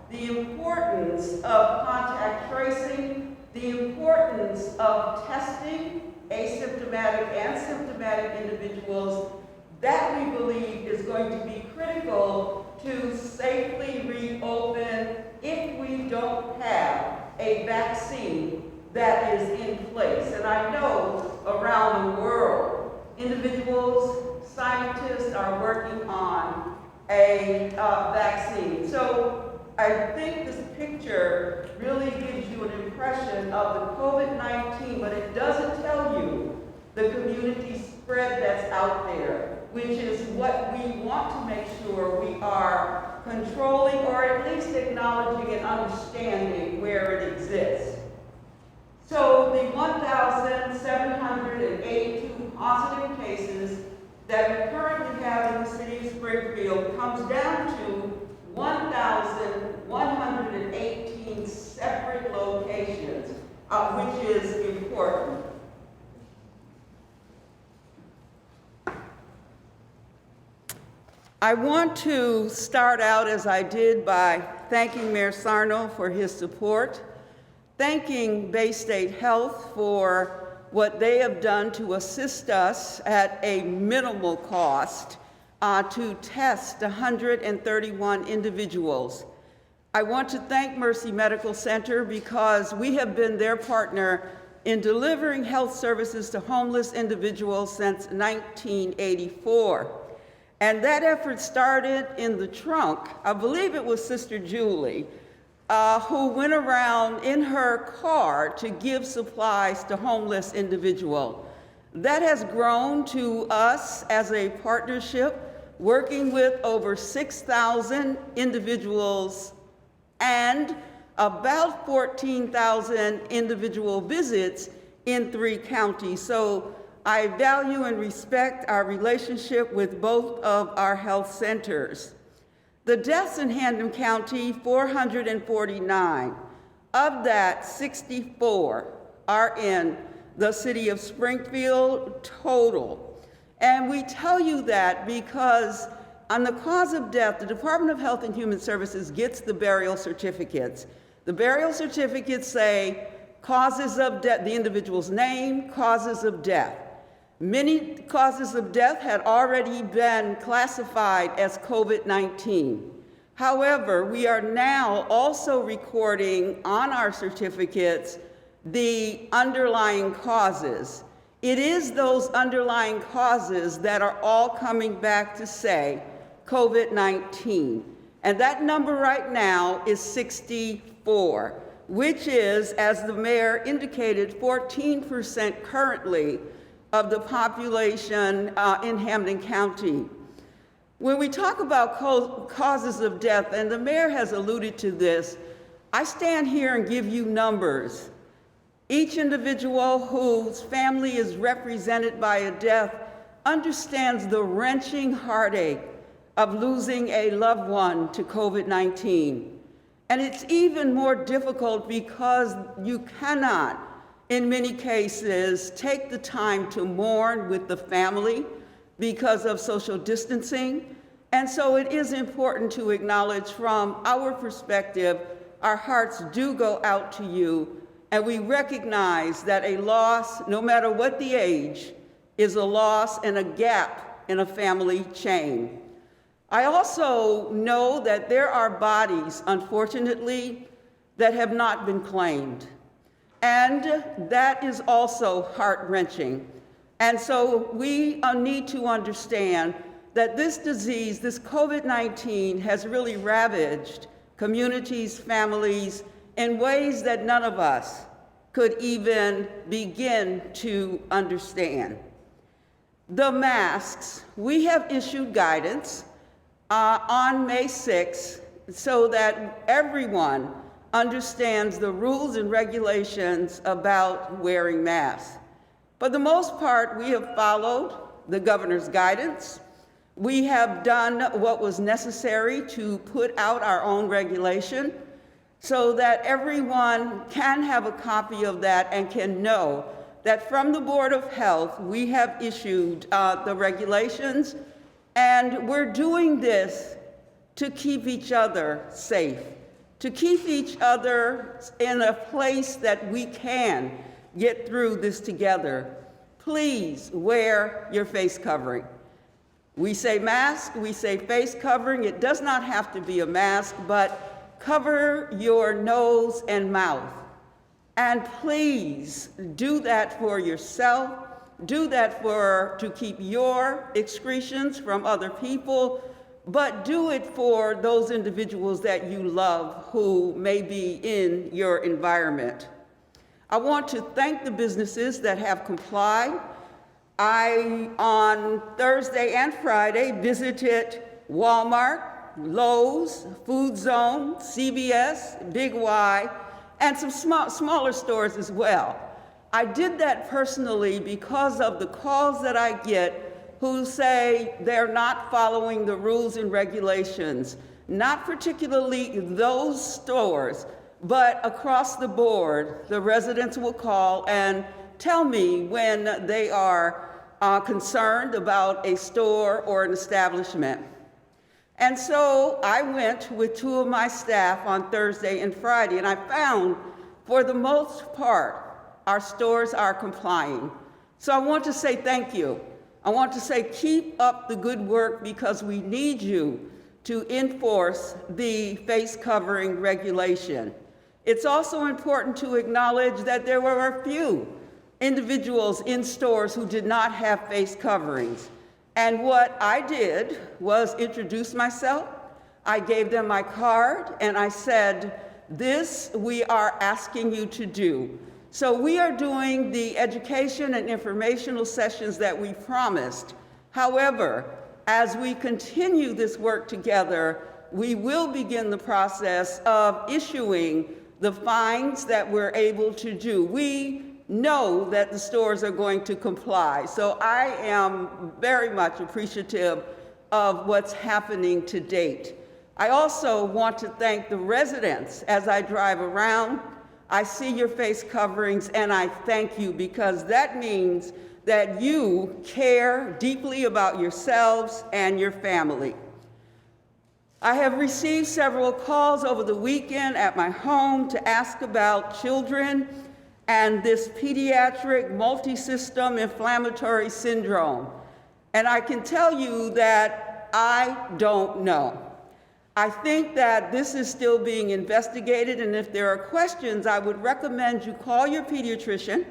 the importance of contact tracing, the importance of testing asymptomatic and symptomatic individuals, that we believe is going to be critical to safely reopen if we don't have a vaccine that is in place. And I know around the world, individuals, scientists are working on a vaccine. So I think this picture really gives you an impression of the COVID-19, but it doesn't tell you the community spread that's out there, which is what we want to make sure we are controlling, or at least acknowledging and understanding where it exists. So the 1,782 positive cases that we currently have in the city of Springfield comes down to 1,118 separate locations, which is important. I want to start out, as I did, by thanking Mayor Sarno for his support, thanking Bay State Health for what they have done to assist us at a minimal cost to test 131 individuals. I want to thank Mercy Medical Center because we have been their partner in delivering health services to homeless individuals since 1984. And that effort started in the trunk. I believe it was Sister Julie, who went around in her car to give supplies to homeless individuals. That has grown to us as a partnership, working with over 6,000 individuals and about 14,000 individual visits in 3 counties. So I value and respect our relationship with both of our health centers. The deaths in Hampden County, 449. Of that, 64 are in the city of Springfield total. And we tell you that because on the cause of death, the Department of Health and Human Services gets the burial certificates. The burial certificates say causes of death, the individual's name, causes of death. Many causes of death had already been classified as COVID-19. However, we are now also recording on our certificates the underlying causes. It is those underlying causes that are all coming back to say COVID-19. And that number right now is 64, which is, as the mayor indicated, 14% currently of the population in Hampden County. When we talk about causes of death, and the mayor has alluded to this, I stand here and give you numbers. Each individual whose family is represented by a death understands the wrenching heartache of losing a loved one to COVID-19. And it's even more difficult because you cannot, in many cases, take the time to mourn with the family because of social distancing. And so it is important to acknowledge from our perspective, our hearts do go out to you, and we recognize that a loss, no matter what the age, is a loss and a gap in a family chain. I also know that there are bodies, unfortunately, that have not been claimed. And that is also heart-wrenching. And so we need to understand that this disease, this COVID-19, has really ravaged communities, families, in ways that none of us could even begin to understand. The masks, we have issued guidance on May 6th so that everyone understands the rules and regulations about wearing masks. For the most part, we have followed the governor's guidance. We have done what was necessary to put out our own regulation so that everyone can have a copy of that and can know that from the Board of Health, we have issued the regulations, and we're doing this to keep each other safe, to keep each other in a place that we can get through this together. Please wear your face covering. We say mask, we say face covering. It does not have to be a mask, but cover your nose and mouth. And please do that for yourself. Do that to keep your excretions from other people, but do it for those individuals that you love who may be in your environment. I want to thank the businesses that have complied. I, on Thursday and Friday, visited Walmart, Lowe's, Food Zone, CVS, Big Y, and some smaller stores as well. I did that personally because of the calls that I get who say they're not following the rules and regulations, not particularly those stores, but across the board. The residents will call and tell me when they are concerned about a store or an establishment. And so I went with 2 of my staff on Thursday and Friday, and I found, for the most part, our stores are complying. So I want to say thank you. I want to say keep up the good work, because we need you to enforce the face covering regulation. It's also important to acknowledge that there were a few individuals in stores who did not have face coverings. And what I did was introduce myself. I gave them my card and I said, this we are asking you to do. So we are doing the education and informational sessions that we promised. However, as we continue this work together, we will begin the process of issuing the fines that we're able to do. We know that the stores are going to comply. So I am very much appreciative of what's happening to date. I also want to thank the residents as I drive around. I see your face coverings and I thank you, because that means that you care deeply about yourselves and your family. I have received several calls over the weekend at my home to ask about children and this pediatric multi-system inflammatory syndrome. And I can tell you that I don't know. I think that this is still being investigated, and if there are questions, I would recommend you call your pediatrician,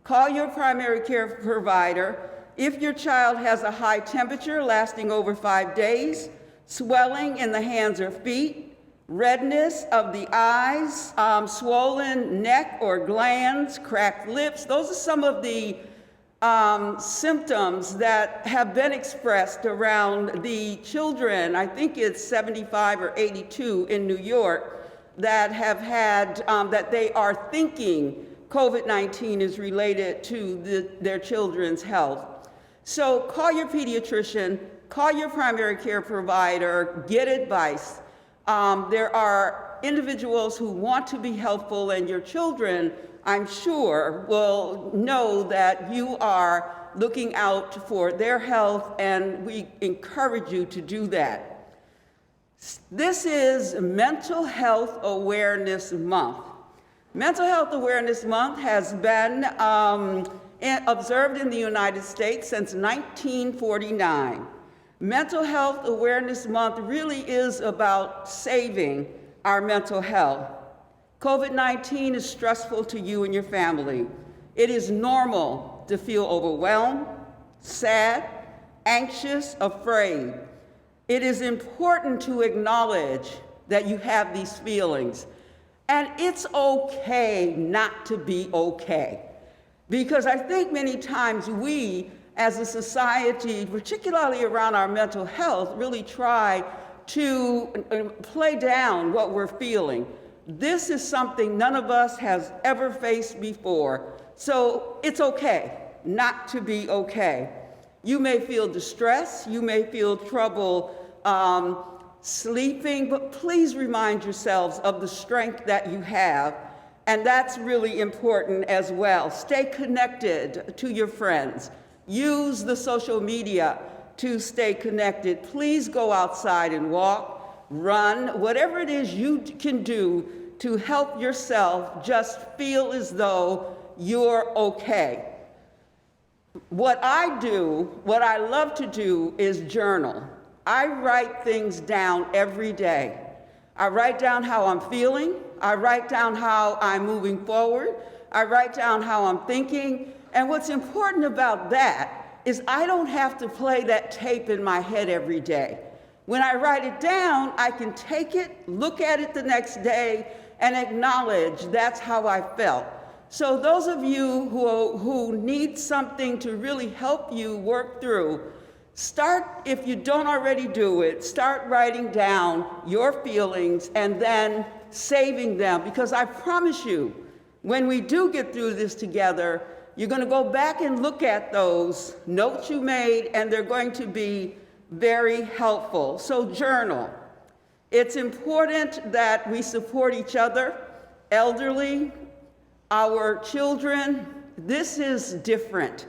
call your primary care provider. If your child has a high temperature lasting over 5 days, swelling in the hands or feet, redness of the eyes, swollen neck or glands, cracked lips, those are some of the symptoms that have been expressed around the children. I think it's 75 or 82 in New York that have had, that they are thinking COVID-19 is related to their children's health. So call your pediatrician, call your primary care provider, get advice. There are individuals who want to be helpful, and your children, I'm sure, will know that you are looking out for their health, and we encourage you to do that. This is Mental Health Awareness Month. Mental Health Awareness Month has been observed in the United States since 1949. Mental Health Awareness Month really is about saving our mental health. COVID-19 is stressful to you and your family. It is normal to feel overwhelmed, sad, anxious, afraid. It is important to acknowledge that you have these feelings. And it's okay not to be okay. Because I think many times we, as a society, particularly around our mental health, really try to play down what we're feeling. This is something none of us has ever faced before. So it's okay not to be okay. You may feel distress, you may feel trouble sleeping, but please remind yourselves of the strength that you have. And that's really important as well. Stay connected to your friends. Use the social media to stay connected. Please go outside and walk, run, whatever it is you can do to help yourself just feel as though you're okay. What I do, what I love to do is journal. I write things down every day. I write down how I'm feeling. I write down how I'm moving forward. I write down how I'm thinking. And what's important about that is I don't have to play that tape in my head every day. When I write it down, I can take it, look at it the next day, and acknowledge that's how I felt. So those of you who need something to really help you work through, start, if you don't already do it, start writing down your feelings and then saving them, because I promise you, when we do get through this together, you're going to go back and look at those notes you made, and they're going to be very helpful. So journal. It's important that we support each other, elderly, our children. This is different.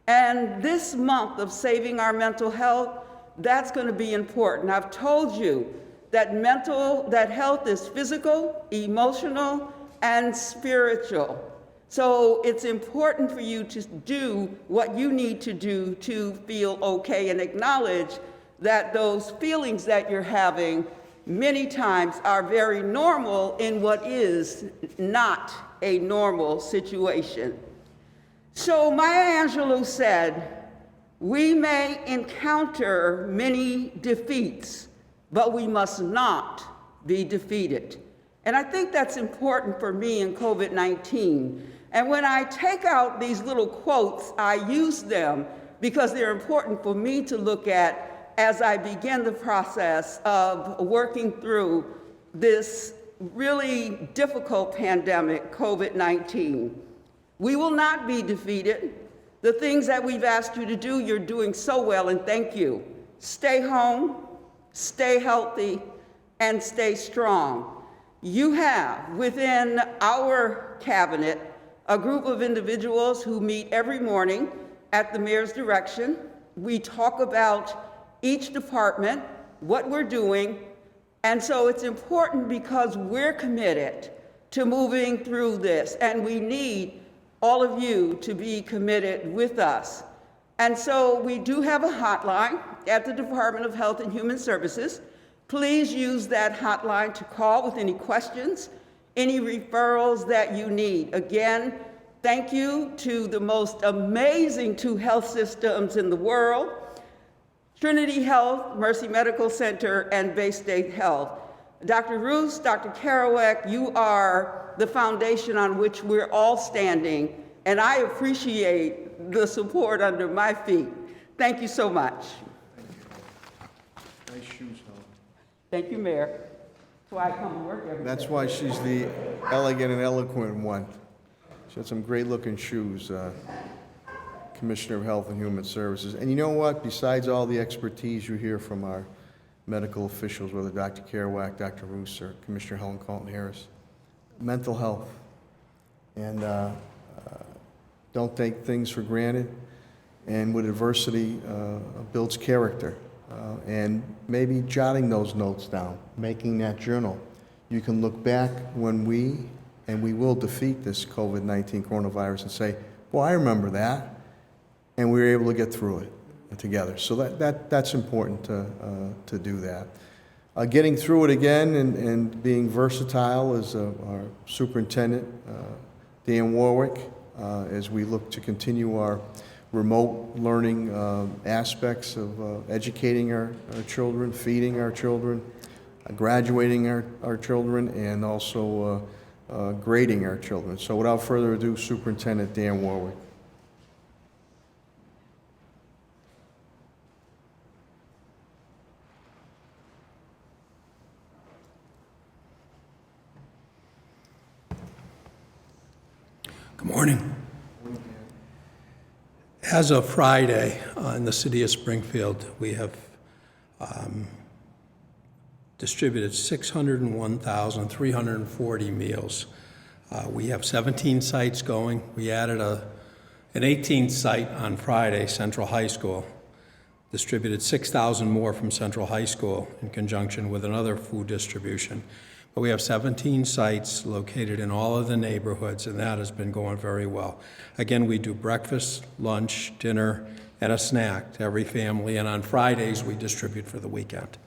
And this month of saving our mental health, that's going to be important. I've told you that health is physical, emotional, and spiritual. So it's important for you to do what you need to do to feel okay, and acknowledge that those feelings that you're having many times are very normal in what is not a normal situation. So Maya Angelou said, "We may encounter many defeats, but we must not be defeated." And I think that's important for me in COVID-19. And when I take out these little quotes, I use them because they're important for me to look at as I begin the process of working through this really difficult pandemic, COVID-19. We will not be defeated. The things that we've asked you to do, you're doing so well, and thank you. Stay home, stay healthy, and stay strong. You have within our cabinet a group of individuals who meet every morning at the mayor's direction. We talk about each department, what we're doing, and so it's important because we're committed to moving through this, and we need all of you to be committed with us. And so we do have a hotline at the Department of Health and Human Services. Please use that hotline to call with any questions, any referrals that you need. Again, thank you to the most amazing two health systems in the world, Trinity Health, Mercy Medical Center, and Bay State Health. Dr. Roos, Dr. Kerouac, you are the foundation on which we're all standing, and I appreciate the support under my feet. Thank you so much. Nice shoes, Helen. Thank you, Mayor. That's why I come to work every day. That's why she's the elegant and eloquent one. She had some great-looking shoes, Commissioner of Health and Human Services. And you know what? Besides all the expertise you hear from our medical officials, whether Dr. Kerouac, Dr. Roos, or Commissioner Helen Carlton-Harris, mental health. And don't take things for granted. And with adversity, builds character. And maybe jotting those notes down, making that journal. You can look back when we will defeat this COVID-19 coronavirus and say, well, I remember that, and we were able to get through it together. So that's important to do that. Getting through it again and being versatile is our superintendent, Dan Warwick, as we look to continue our remote learning aspects of educating our children, feeding our children, graduating our children, and also grading our children. So without further ado, Superintendent Dan Warwick. Good morning. As of Friday, in the city of Springfield, we have distributed 601,340 meals. We have 17 sites going. We added an 18th site on Friday, Central High School. Distributed 6,000 more from Central High School in conjunction with another food distribution. But we have 17 sites located in all of the neighborhoods, and that has been going very well. Again, we do breakfast, lunch, dinner, and a snack to every family, and on Fridays we distribute for the weekend.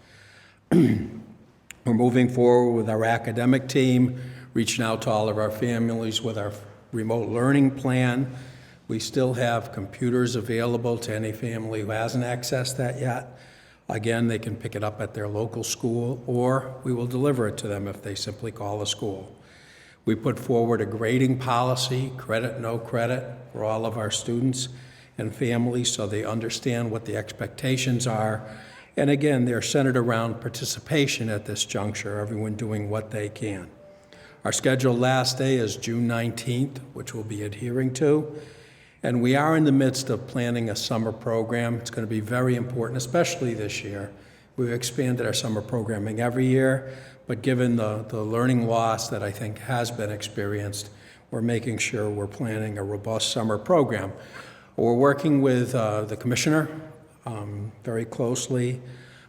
We're moving forward with our academic team, reaching out to all of our families with our remote learning plan. We still have computers available to any family who hasn't accessed that yet. Again, they can pick it up at their local school, or we will deliver it to them if they simply call the school. We put forward a grading policy, credit, no credit, for all of our students and families so they understand what the expectations are. And again, they're centered around participation at this juncture, everyone doing what they can. Our scheduled last day is June 19th, which we'll be adhering to. And we are in the midst of planning a summer program. It's going to be very important, especially this year. We've expanded our summer programming every year, but given the learning loss that I think has been experienced, we're making sure we're planning a robust summer program. We're working with the commissioner very closely,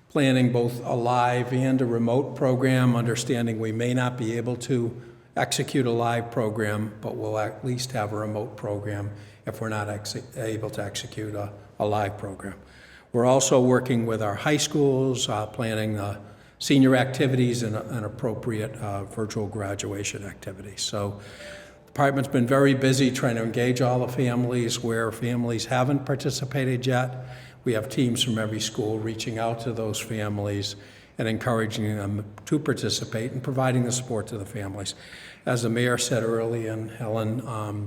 planning both a live and a remote program, understanding we may not be able to execute a live program, but we'll at least have a remote program if we're not able to execute a live program. We're also working with our high schools, planning senior activities and appropriate virtual graduation activities. So the department's been very busy trying to engage all the families. Where families haven't participated yet, we have teams from every school reaching out to those families and encouraging them to participate and providing the support to the families. As the mayor said earlier, and Helen,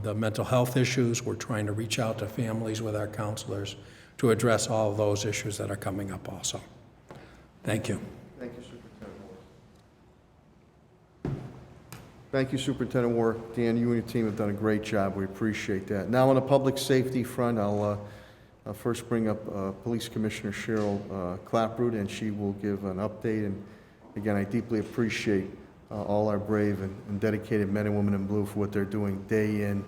the mental health issues, we're trying to reach out to families with our counselors to address all of those issues that are coming up also. Thank you. Thank you, Superintendent Moore. Thank you, Superintendent Moore. Dan, you and your team have done a great job. We appreciate that. Now, on the public safety front, I'll first bring up Police Commissioner Cheryl Clapproot, and she will give an update. And again, I deeply appreciate all our brave and dedicated men and women in blue for what they're doing day in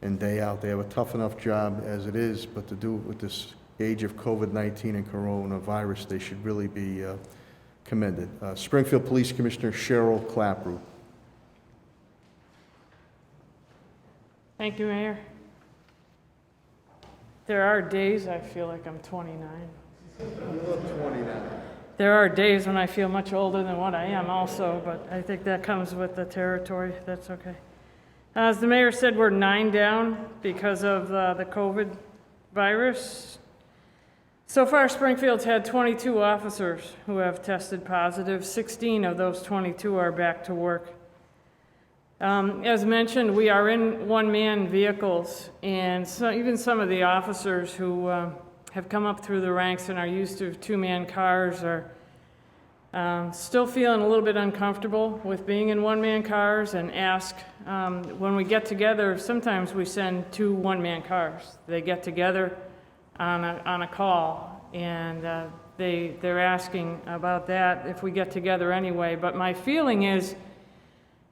and day out. They have a tough enough job as it is, but to do it with this age of COVID-19 and coronavirus, they should really be commended. Springfield Police Commissioner Cheryl Clapproot. Thank you, Mayor. There are days I feel like I'm 29. You look 29. There are days when I feel much older than what I am also, but I think that comes with the territory. That's okay. As the mayor said, we're 9 down because of the COVID virus. So far, Springfield's had 22 officers who have tested positive. 16 of those 22 are back to work. As mentioned, we are in one-man vehicles, and so even some of the officers who have come up through the ranks and are used to two-man cars are still feeling a little bit uncomfortable with being in one-man cars and ask, when we get together, sometimes we send 2 one-man cars. They get together on a call, and they're asking about that if we get together anyway. But my feeling is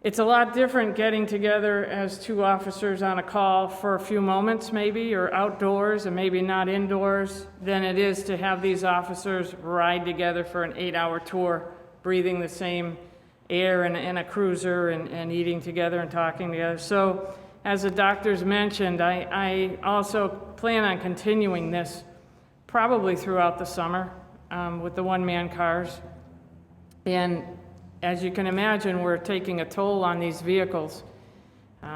it's a lot different getting together as 2 officers on a call for a few moments maybe, or outdoors and maybe not indoors, than it is to have these officers ride together for an 8-hour tour, breathing the same air in a cruiser and eating together and talking together. So as the doctors mentioned, I also plan on continuing this probably throughout the summer with the one-man cars. And as you can imagine, we're taking a toll on these vehicles.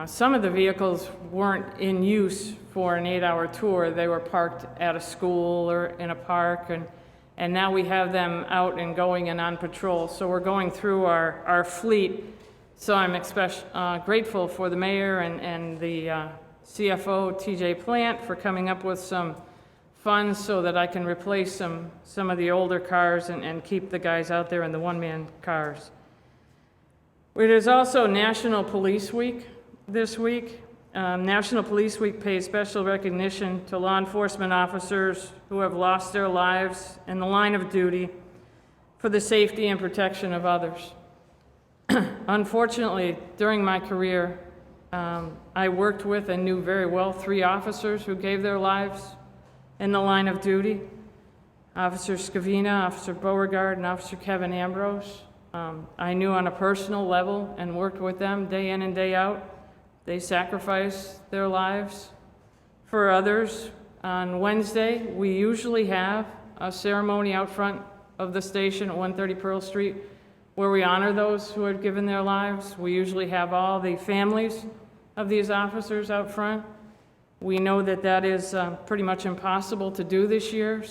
Some of the vehicles weren't in use for an 8-hour tour. They were parked at a school or in a park, and now we have them out and going and on patrol. So we're going through our fleet. So I'm grateful for the mayor and the CFO, TJ Plant, for coming up with some funds so that I can replace some of the older cars and keep the guys out there in the one-man cars. It is also National Police Week this week. National Police Week pays special recognition to law enforcement officers who have lost their lives in the line of duty for the safety and protection of others. Unfortunately, during my career, I worked with and knew very well 3 officers who gave their lives in the line of duty: Officer Scavina, Officer Beauregard, and Officer Kevin Ambrose. I knew on a personal level and worked with them day in and day out. They sacrificed their lives for others. On Wednesday, we usually have a ceremony out front of the station at 130 Pearl Street where we honor those who had given their lives. We usually have all the families of these officers out front. We know that that is pretty much impossible to do this year,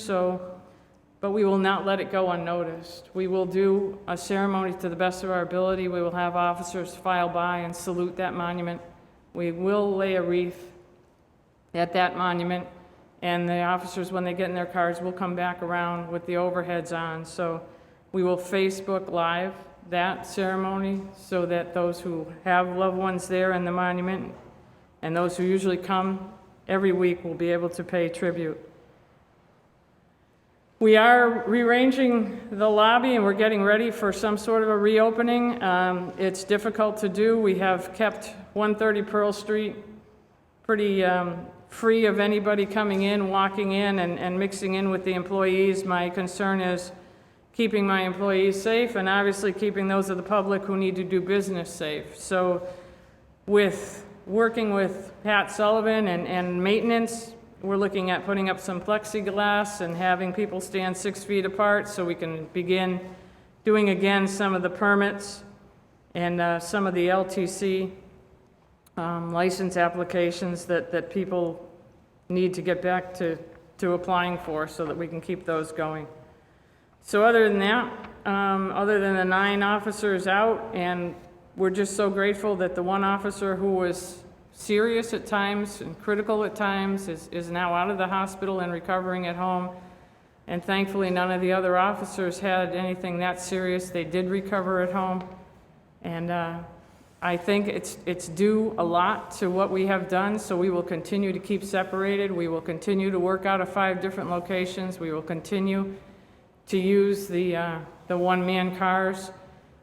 but we will not let it go unnoticed. We will do a ceremony to the best of our ability. We will have officers file by and salute that monument. We will lay a wreath at that monument, and the officers, when they get in their cars, will come back around with the overheads on. So we will Facebook Live that ceremony so that those who have loved ones there in the monument and those who usually come every week will be able to pay tribute. We are rearranging the lobby and we're getting ready for some sort of a reopening. It's difficult to do. We have kept 130 Pearl Street pretty free of anybody coming in, walking in, and mixing in with the employees. My concern is keeping my employees safe and obviously keeping those of the public who need to do business safe. So with working with Pat Sullivan and maintenance, we're looking at putting up some plexiglass and having people stand 6 feet apart so we can begin doing again some of the permits and some of the LTC license applications that people need to get back to applying for so that we can keep those going. So other than that, other than the 9 officers out, and we're just so grateful that the one officer who was serious at times and critical at times is now out of the hospital and recovering at home. And thankfully, none of the other officers had anything that serious. They did recover at home. And I think it's due a lot to what we have done, so we will continue to keep separated. We will continue to work out of 5 different locations. We will continue to use the one-man cars.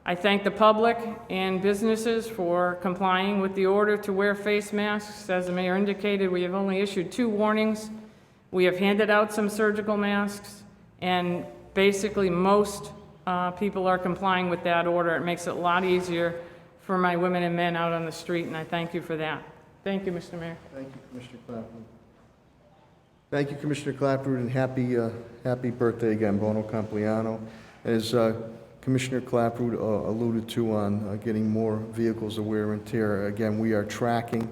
I thank the public and businesses for complying with the order to wear face masks. As the mayor indicated, we have only issued 2 warnings. We have handed out some surgical masks, and basically most people are complying with that order. It makes it a lot easier for my women and men out on the street, and I thank you for that. Thank you, Mr. Mayor. Thank you, Commissioner Clapper. Thank you, Commissioner Clapper, and happy birthday again, Bono Compliano. As Commissioner Clapper alluded to on getting more vehicles of wear and tear, again, we are tracking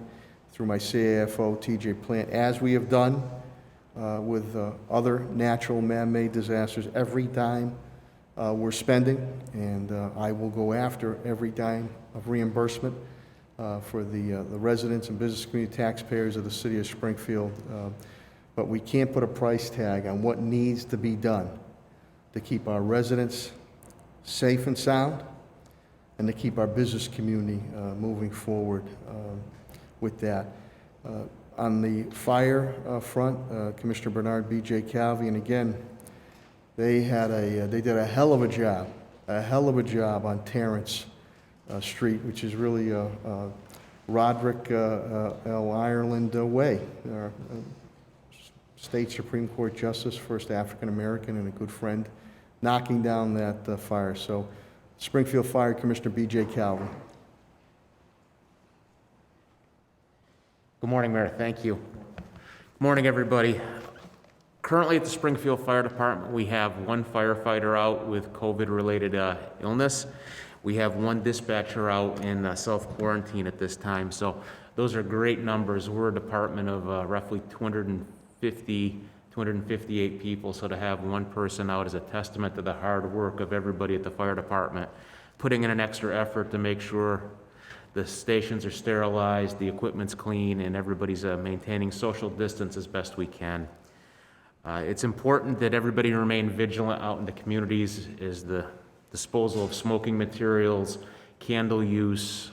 through my CAFO TJ plant, as we have done with other natural man-made disasters, every dime we're spending, and I will go after every dime of reimbursement for the residents and business community taxpayers of the city of Springfield. But we can't put a price tag on what needs to be done to keep our residents safe and sound and to keep our business community moving forward with that. On the fire front, Commissioner Bernard B.J. Calvi, and again, they did a hell of a job on Terrence Street, which is really Roderick L. Ireland Way. State Supreme Court Justice, first African American and a good friend, knocking down that fire. So, Springfield Fire Commissioner B.J. Calvin. Good morning, Mayor. Thank you. Good morning, everybody. Currently at the Springfield Fire Department, we have 1 firefighter out with COVID-related illness. We have 1 dispatcher out in self-quarantine at this time. So those are great numbers. We're a department of roughly 258 people. So to have 1 person out is a testament to the hard work of everybody at the fire department, putting in an extra effort to make sure the stations are sterilized, the equipment's clean, and everybody's maintaining social distance as best we can. It's important that everybody remain vigilant out in the communities as the disposal of smoking materials, candle use,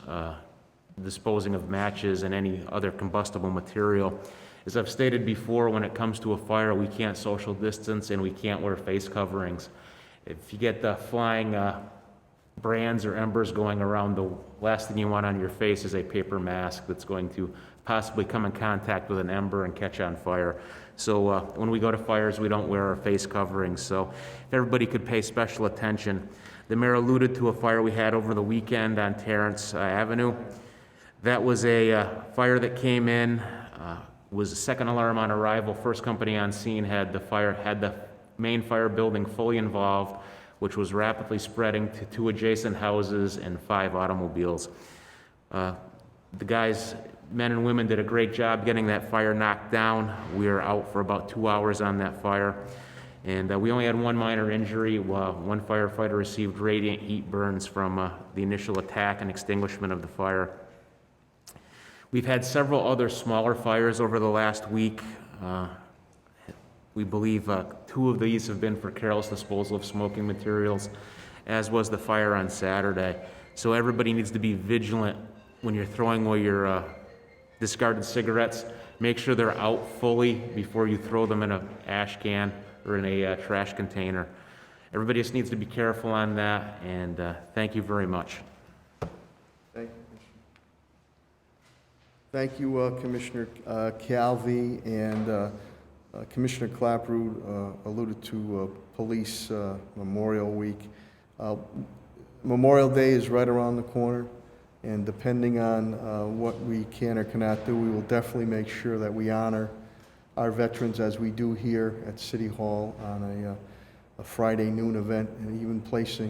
disposing of matches, and any other combustible material. As I've stated before, when it comes to a fire, we can't social distance and we can't wear face coverings. If you get the flying brands or embers going around, the last thing you want on your face is a paper mask that's going to possibly come in contact with an ember and catch on fire. So when we go to fires, we don't wear our face coverings. So if everybody could pay special attention. The mayor alluded to a fire we had over the weekend on Terrence Avenue. That was a fire that came in, was a second alarm on arrival. First company on scene had the main fire building fully involved, which was rapidly spreading to 2 adjacent houses and 5 automobiles. The guys, men and women, did a great job getting that fire knocked down. We were out for about 2 hours on that fire, and we only had 1 minor injury. 1 firefighter received radiant heat burns from the initial attack and extinguishment of the fire. We've had several other smaller fires over the last week. We believe 2 of these have been for careless disposal of smoking materials, as was the fire on Saturday. So everybody needs to be vigilant when you're throwing away your discarded cigarettes. Make sure they're out fully before you throw them in an ash can or in a trash container. Everybody just needs to be careful on that, and thank you very much. Thank you, Commissioner Calvi, and Commissioner Clapperud alluded to Police Memorial Week. Memorial Day is right around the corner, and depending on what we can or cannot do, we will definitely make sure that we honor our veterans as we do here at City Hall on a Friday noon event, and even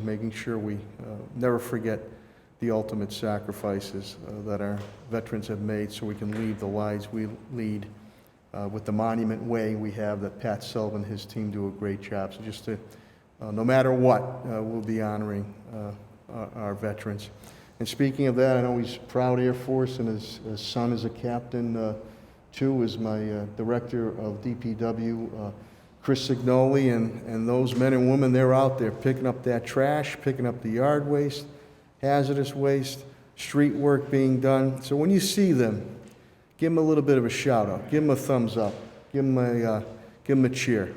making sure we never forget the ultimate sacrifices that our veterans have made so we can lead the lives we lead with the Monument Way we have that Pat Sullivan and his team do a great job. So just to, no matter what, we'll be honoring our veterans. And speaking of that, I know he's proud Air Force, and his son is a captain too, is my director of DPW, Chris Signoli, and those men and women, they're out there picking up that trash, picking up the yard waste, hazardous waste, street work being done. So when you see them, give them a little bit of a shout out, give them a thumbs up, give them a cheer.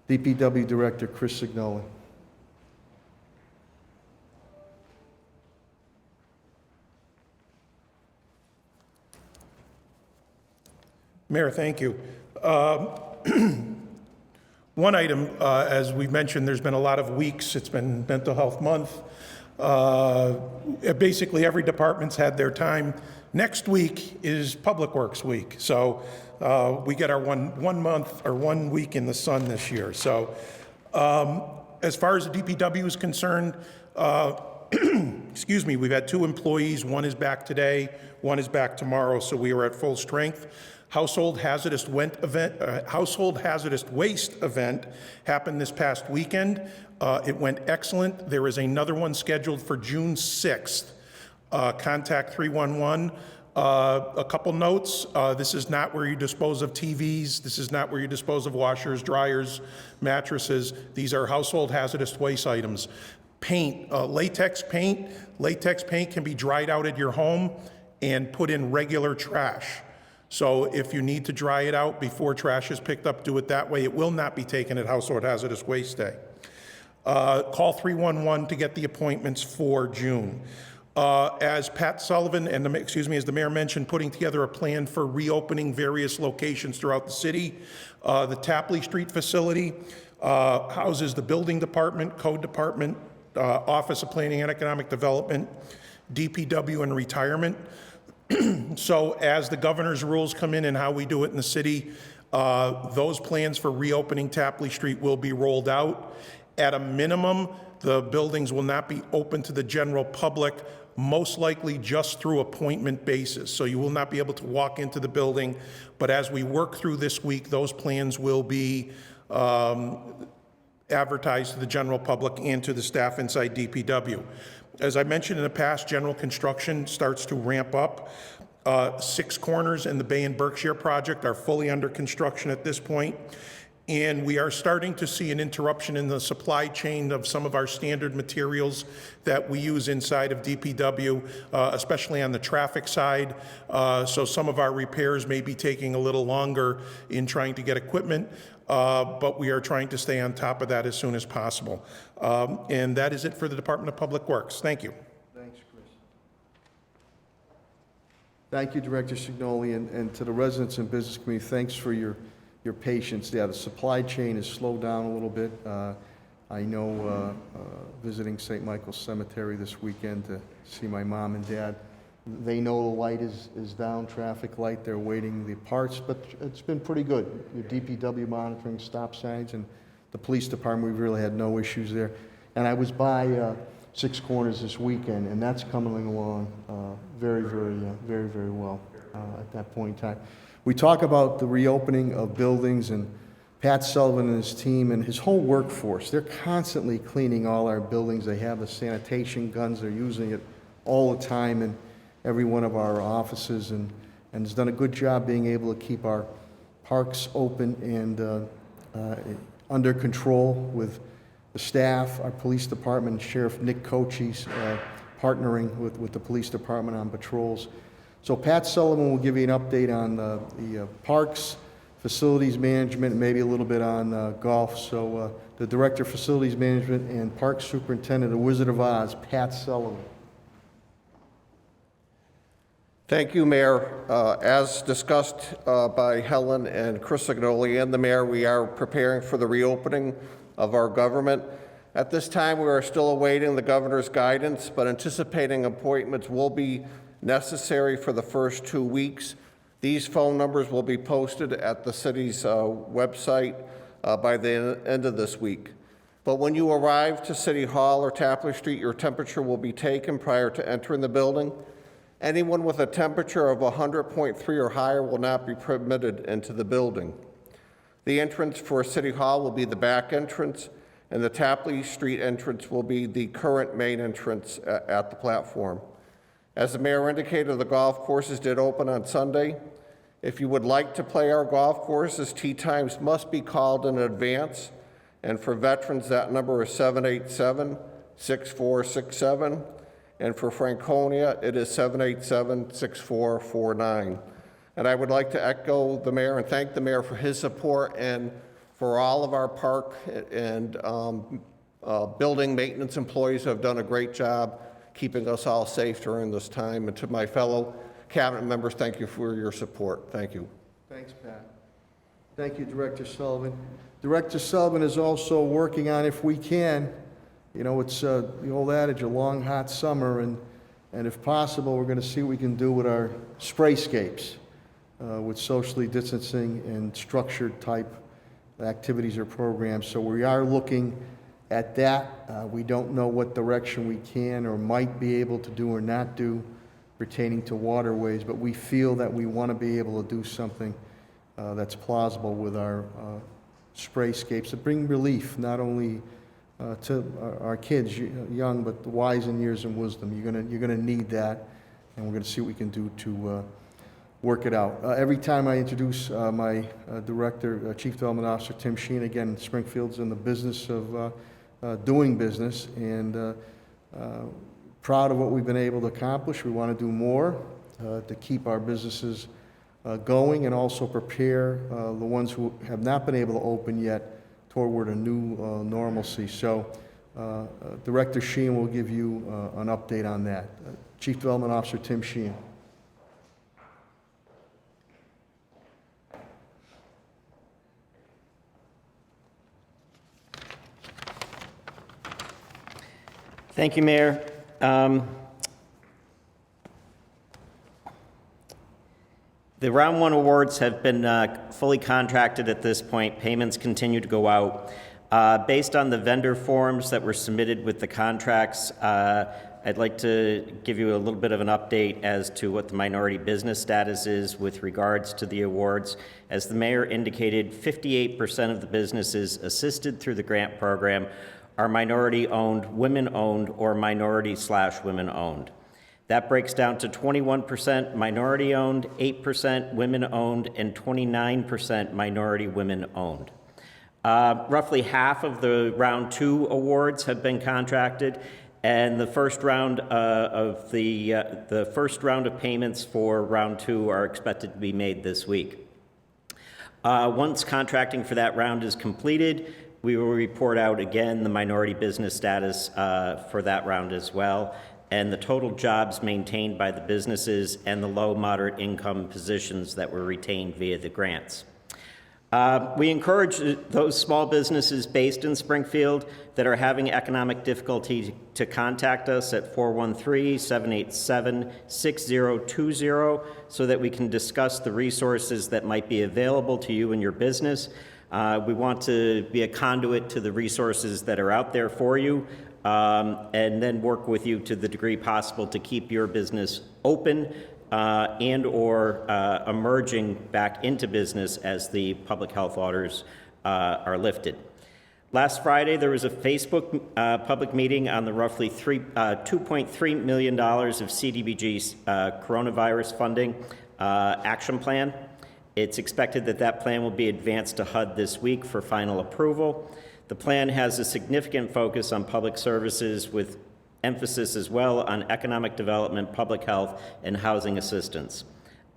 DPW Director Chris Signoli. Mayor, thank you. One item, as we mentioned, there's been a lot of weeks. It's been Mental Health Month. Basically, every department's had their time. Next week is Public Works Week. So we get our one month or 1 week in the sun this year. So as far as the DPW is concerned, excuse me, we've had 2 employees. One is back today, one is back tomorrow, so we are at full strength. Household hazardous waste event happened this past weekend. It went excellent. There is another one scheduled for June 6th. Contact 311. A couple notes. This is not where you dispose of TVs. This is not where you dispose of washers, dryers, mattresses. These are household hazardous waste items. Paint, latex paint. Latex paint can be dried out at your home and put in regular trash. So if you need to dry it out before trash is picked up, do it that way. It will not be taken at Household Hazardous Waste Day. Call 311 to get the appointments for June. As Pat Sullivan and as the mayor mentioned, putting together a plan for reopening various locations throughout the city. The Tapley Street facility houses the building department, code department, Office of Planning and Economic Development, DPW, and retirement. So as the governor's rules come in and how we do it in the city, those plans for reopening Tapley Street will be rolled out. At a minimum, the buildings will not be open to the general public, most likely just through appointment basis. So you will not be able to walk into the building. But as we work through this week, those plans will be advertised to the general public and to the staff inside DPW. As I mentioned in the past, general construction starts to ramp up. 6 corners in the Bay and Berkshire project are fully under construction at this point. And we are starting to see an interruption in the supply chain of some of our standard materials that we use inside of DPW, especially on the traffic side. So some of our repairs may be taking a little longer in trying to get equipment, but we are trying to stay on top of that as soon as possible. And that is it for the Department of Public Works. Thank you. Thanks, Chris. Thank you, Director Signoli, and to the residents and business community, thanks for your patience. Yeah, the supply chain has slowed down a little bit. I know visiting St. Michael's Cemetery this weekend to see my mom and dad, they know the light is down, traffic light, they're waiting the parts, but it's been pretty good. Your DPW monitoring stop signs and the police department, we've really had no issues there. And I was by 6 Corners this weekend, and that's coming along very well at that point in time. We talk about the reopening of buildings, and Pat Sullivan and his team and his whole workforce, they're constantly cleaning all our buildings. They have the sanitation guns, they're using it all the time in every one of our offices, and has done a good job being able to keep our parks open and under control with the staff, our police department, Sheriff Nick Cochise, partnering with the police department on patrols. So Pat Sullivan will give you an update on the parks, facilities management, and maybe a little bit on golf. So the Director of Facilities Management and Park Superintendent, the Wizard of Oz, Pat Sullivan. Thank you, Mayor. As discussed by Helen and Chris Signoli and the Mayor, we are preparing for the reopening of our government. At this time, we are still awaiting the Governor's guidance, but anticipating appointments will be necessary for the first 2 weeks. These phone numbers will be posted at the city's website by the end of this week. But when you arrive to City Hall or Tapler Street, your temperature will be taken prior to entering the building. Anyone with a temperature of 100.3 or higher will not be permitted into the building. The entrance for City Hall will be the back entrance, and the Tapley Street entrance will be the current main entrance at the platform. As the Mayor indicated, the golf courses did open on Sunday. If you would like to play our golf courses, tee times must be called in advance, and for veterans, that number is 787-6467. And for Franconia, it is 787-6449. And I would like to echo the Mayor and thank the Mayor for his support and for all of our park and building maintenance employees who have done a great job keeping us all safe during this time. And to my fellow cabinet members, thank you for your support. Thank you. Thanks, Pat. Thank you, Director Sullivan. Director Sullivan is also working on, if we can, you know, it's the old adage, a long, hot summer, and if possible, we're going to see what we can do with our sprayscapes, with socially distancing and structured type activities or programs. So we are looking at that. We don't know what direction we can or might be able to do or not do pertaining to waterways, but we feel that we want to be able to do something that's plausible with our sprayscapes to bring relief, not only to our kids, young, but wise in years and wisdom. You're gonna need that, and we're gonna see what we can do to work it out. Every time I introduce my director, Chief Development Officer Tim Sheen, again, Springfield's in the business of doing business, and proud of what we've been able to accomplish. We want to do more to keep our businesses going and also prepare the ones who have not been able to open yet toward a new normalcy. So Director Sheehan will give you an update on that. Chief Development Officer Tim Sheehan. Thank you, Mayor. The Round 1 awards have been fully contracted at this point. Payments continue to go out. Based on the vendor forms that were submitted with the contracts, I'd like to give you a little bit of an update as to what the minority business status is with regards to the awards. As the Mayor indicated, 58% of the businesses assisted through the grant program are minority-owned, women-owned, or minority/women-owned. That breaks down to 21% minority-owned, 8% women-owned, and 29% minority women-owned. Roughly half of the Round 2 awards have been contracted, and the first round of payments for Round 2 are expected to be made this week. Once contracting for that round is completed, we will report out again the minority business status for that round as well, and the total jobs maintained by the businesses and the low moderate income positions that were retained via the grants. We encourage those small businesses based in Springfield that are having economic difficulty to contact us at 413-787-6020 so that we can discuss the resources that might be available to you and your business. We want to be a conduit to the resources that are out there for you, and then work with you to the degree possible to keep your business open and or emerging back into business as the public health orders are lifted. Last Friday, there was a Facebook public meeting on the roughly $2.3 million of CDBG's coronavirus funding action plan. It's expected that that plan will be advanced to HUD this week for final approval. The plan has a significant focus on public services with emphasis as well on economic development, public health, and housing assistance.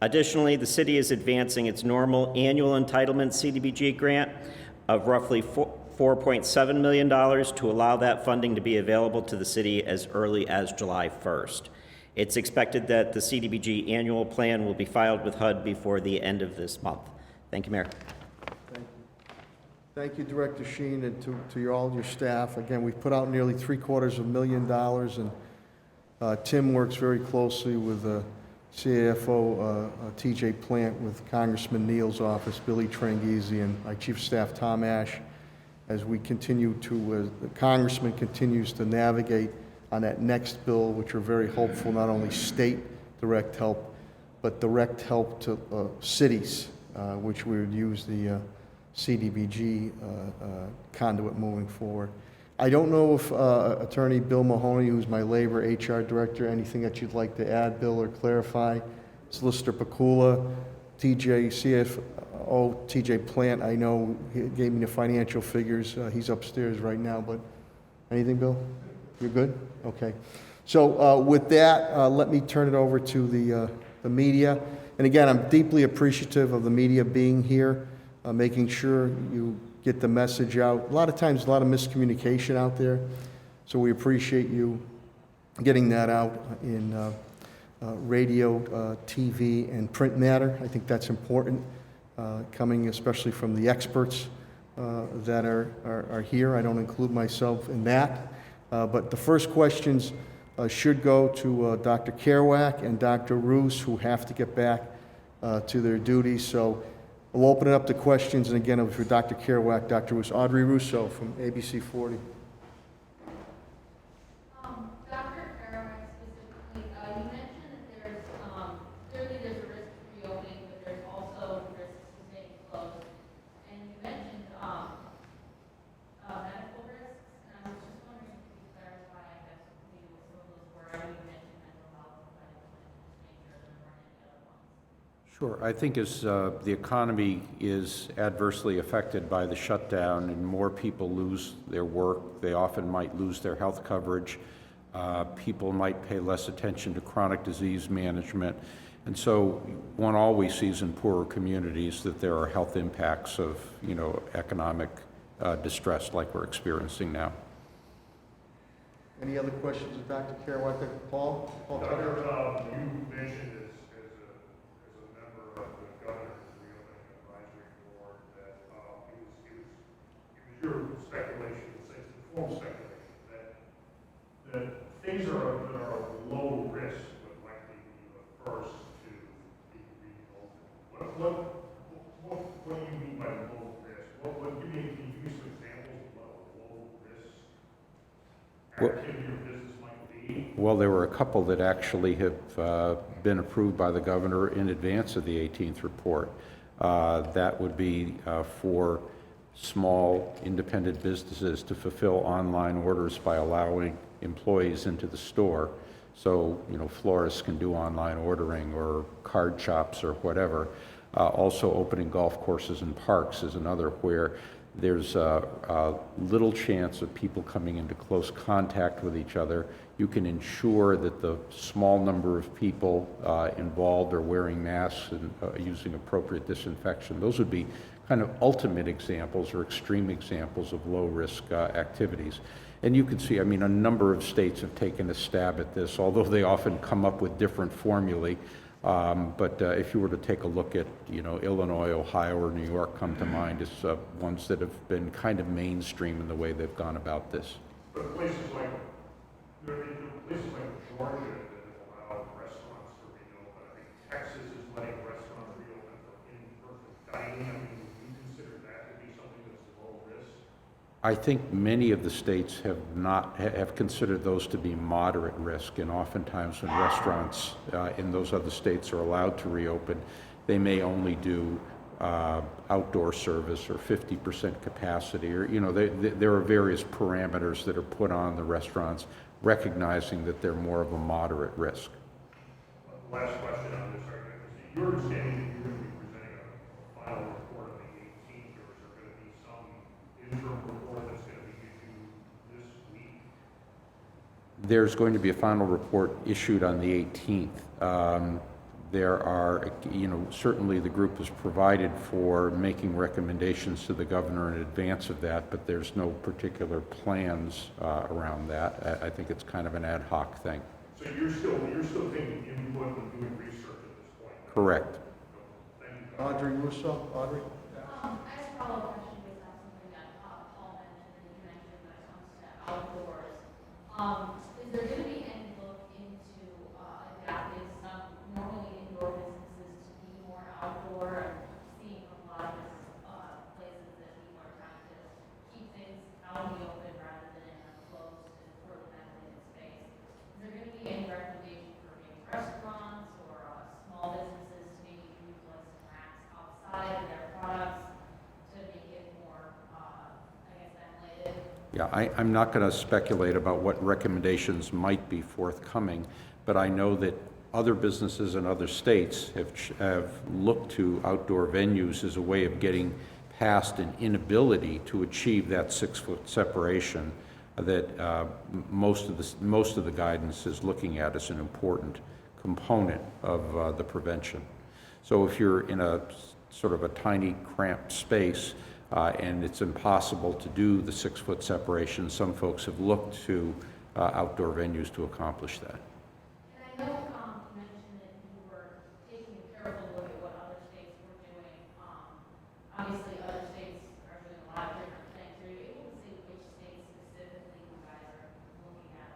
Additionally, the city is advancing its normal annual entitlement CDBG grant of roughly $4.7 million to allow that funding to be available to the city as early as July 1st. It's expected that the CDBG annual plan will be filed with HUD before the end of this month. Thank you, Mayor. Thank you, Director Sheen, and to all your staff. Again, we've put out nearly $750,000, and Tim works very closely with CAFO TJ Plant, with Congressman Neal's office, Billy Tranghese, and my Chief of Staff, Tom Ash, as we continue to, the Congressman continues to navigate on that next bill, which we're very hopeful, not only state direct help, but direct help to cities, which we would use the CDBG conduit moving forward. I don't know if Attorney Bill Mahoney, who's my Labor HR Director, anything that you'd like to add, Bill, or clarify? Solicitor Pakula, TJ, CFO, TJ Plant, I know he gave me the financial figures. He's upstairs right now, but anything, Bill? You're good? Okay. So with that, let me turn it over to the media. And again, I'm deeply appreciative of the media being here, making sure you get the message out. A lot of times, a lot of miscommunication out there. So we appreciate you getting that out in radio, TV, and print matter. I think that's important, coming especially from the experts that are here. I don't include myself in that. But the first questions should go to Dr. Kerouac and Dr. Roos, who have to get back to their duties. So we'll open it up to questions. And again, for Dr. Kerouac, Dr. Roos. Audrey Russo from ABC 40. Dr. Kerouac specifically, you mentioned that clearly there's a risk to reopening, but there's also risks to staying closed. And you mentioned medical risks, and I was just wondering if you could clarify, I guess, maybe what some of those were. I know you mentioned mental health, but I just wanted to make sure there weren't any other ones. Sure. I think as the economy is adversely affected by the shutdown and more people lose their work, they often might lose their health coverage. People might pay less attention to chronic disease management. And so one always sees in poorer communities that there are health impacts of, economic distress like we're experiencing now. Any other questions of Dr. Kerouac? Paul? Doctor, you mentioned as a member of the governor's reopening advisory board that it was your speculation, it's informed speculation, that things that are low risk would likely be the first to be reopened. What do you mean by low risk? Can you give some examples of what low risk activity or business might be? Well, there were a couple that actually have been approved by the governor in advance of the 18th report. That would be for small independent businesses to fulfill online orders by allowing employees into the store. So, florists can do online ordering, or card shops or whatever. Also opening golf courses and parks is another, where there's a little chance of people coming into close contact with each other. You can ensure that the small number of people involved are wearing masks and using appropriate disinfection. Those would be kind of ultimate examples or extreme examples of low-risk activities. And you can see, a number of states have taken a stab at this, although they often come up with different formulae. But if you were to take a look at, Illinois, Ohio, or New York come to mind as ones that have been kind of mainstream in the way they've gone about this. But places like Georgia that allow restaurants to reopen. I think Texas is letting restaurants reopen for in-person dining. Would you consider that to be something that's low risk? I think many of the states have considered those to be moderate risk, and oftentimes when restaurants in those other states are allowed to reopen, they may only do outdoor service or 50% capacity, or there are various parameters that are put on the restaurants, recognizing that they're more of a moderate risk. Last question on this argument is your understanding that you're going to be presenting a final report on the 18th, or is there going to be some interim report that's There's going to be a final report issued on the 18th. There are, certainly the group is provided for making recommendations to the governor in advance of that, but there's no particular plans around that. I think it's kind of an ad hoc thing. So you're still taking input and doing research at this point? Correct. Thank you. Audrey Russo, Audrey? I have a follow-up question based on something that Paul mentioned, and you mentioned when it comes to outdoors. Is there going to be any look into adapting some normally indoor businesses to be more outdoor and seeing a lot of places that people are trying to keep things out in the open rather than in a closed and poorly ventilated space? Is there going to be any recommendation for maybe restaurants or small businesses to maybe use like some racks outside of their products to make it more, ventilated? Yeah, I'm not going to speculate about what recommendations might be forthcoming, but I know that other businesses in other states have looked to outdoor venues as a way of getting past an inability to achieve that 6-foot separation that most of the guidance is looking at as an important component of the prevention. So if you're in a sort of a tiny cramped space and it's impossible to do the 6-foot separation, some folks have looked to outdoor venues to accomplish that. And I know you mentioned that you were taking a careful look at what other states were doing. Obviously, other states are doing a lot of different things. Are you able to say which states specifically you guys are looking at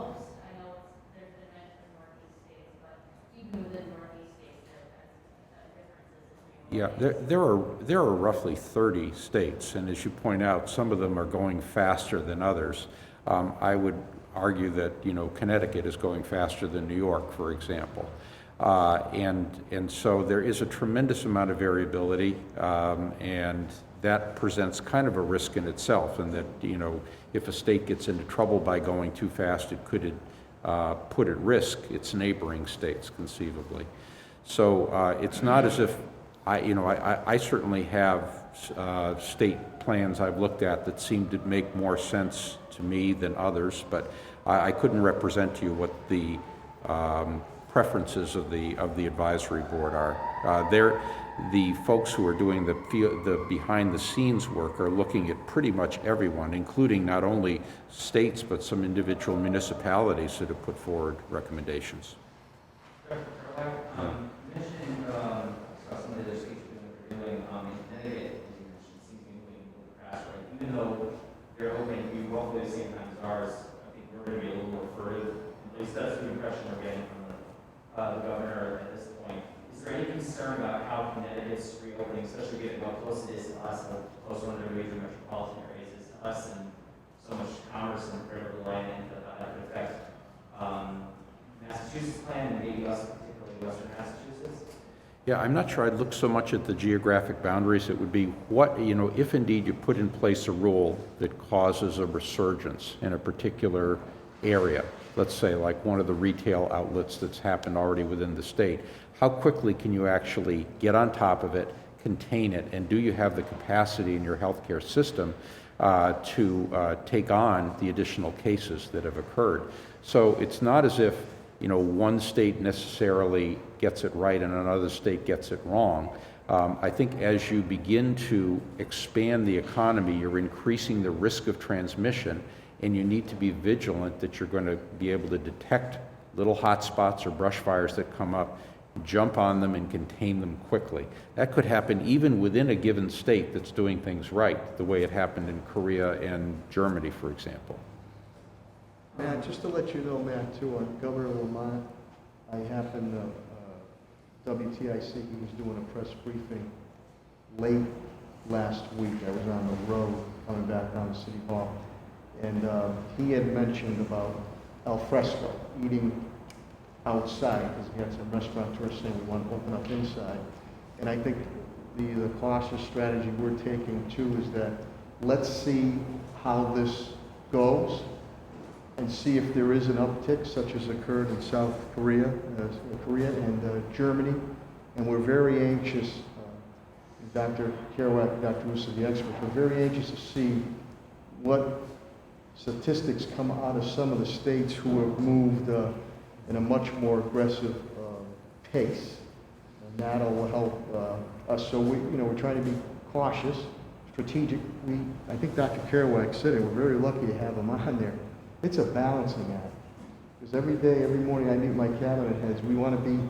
most? I know there's been mention of Northeast states, but even within Northeast states, there are differences. Yeah, there are roughly 30 states, and as you point out, some of them are going faster than others. I would argue that Connecticut is going faster than New York, for example, and so there is a tremendous amount of variability, and that presents kind of a risk in itself. And that if a state gets into trouble by going too fast, it could put at risk its neighboring states conceivably. So it's not as if I certainly have state plans I've looked at that seem to make more sense to me than others, but I couldn't represent to you what the preferences of the advisory board are. The folks who are doing the behind-the-scenes work are looking at pretty much everyone, including not only states but some individual municipalities that have put forward recommendations. You mentioned some of the legislation that we're doing in Connecticut, as you mentioned, seems to be moving a little fast, right? Even though they're hoping to be roughly the same time as ours, I think we're going to be a little more furtive. At least that's the impression we're getting from the governor at this point. Is there any concern about how Connecticut's reopening, especially given how close it is to us, how close one of the major metropolitan areas is to us, and so much commerce and critical alignment that could affect Massachusetts plan and maybe us, particularly Western Massachusetts? Yeah, I'm not sure I'd look so much at the geographic boundaries. It would be what, if indeed you put in place a rule that causes a resurgence in a particular area, let's say like one of the retail outlets that's happened already within the state, how quickly can you actually get on top of it, contain it, and do you have the capacity in your healthcare system to take on the additional cases that have occurred? So it's not as if one state necessarily gets it right and another state gets it wrong. I think as you begin to expand the economy, you're increasing the risk of transmission, and you need to be vigilant that you're going to be able to detect little hot spots or brush fires that come up, jump on them and contain them quickly. That could happen even within a given state that's doing things right, the way it happened in Korea and Germany, for example. Matt, just to let you know, Matt, too, on Governor Lamont, I happened WTIC, he was doing a press briefing late last week. I was on the road coming back down to City Hall, and he had mentioned about al fresco, eating outside, because he had some restaurateurs saying we want to open up inside. And I think the cautious strategy we're taking, too, is that let's see how this goes, and see if there is an uptick, such as occurred in South Korea, and Germany. And we're very anxious, Dr. Kovat, Dr. Russo, the experts, we're very anxious to see what statistics come out of some of the states who have moved in a much more aggressive pace. And that'll help us. So we're trying to be cautious, strategic. I think Dr. Kerouac said it, we're very lucky to have him on there. It's a balancing act. Because every day, every morning I meet my cabinet heads, we want to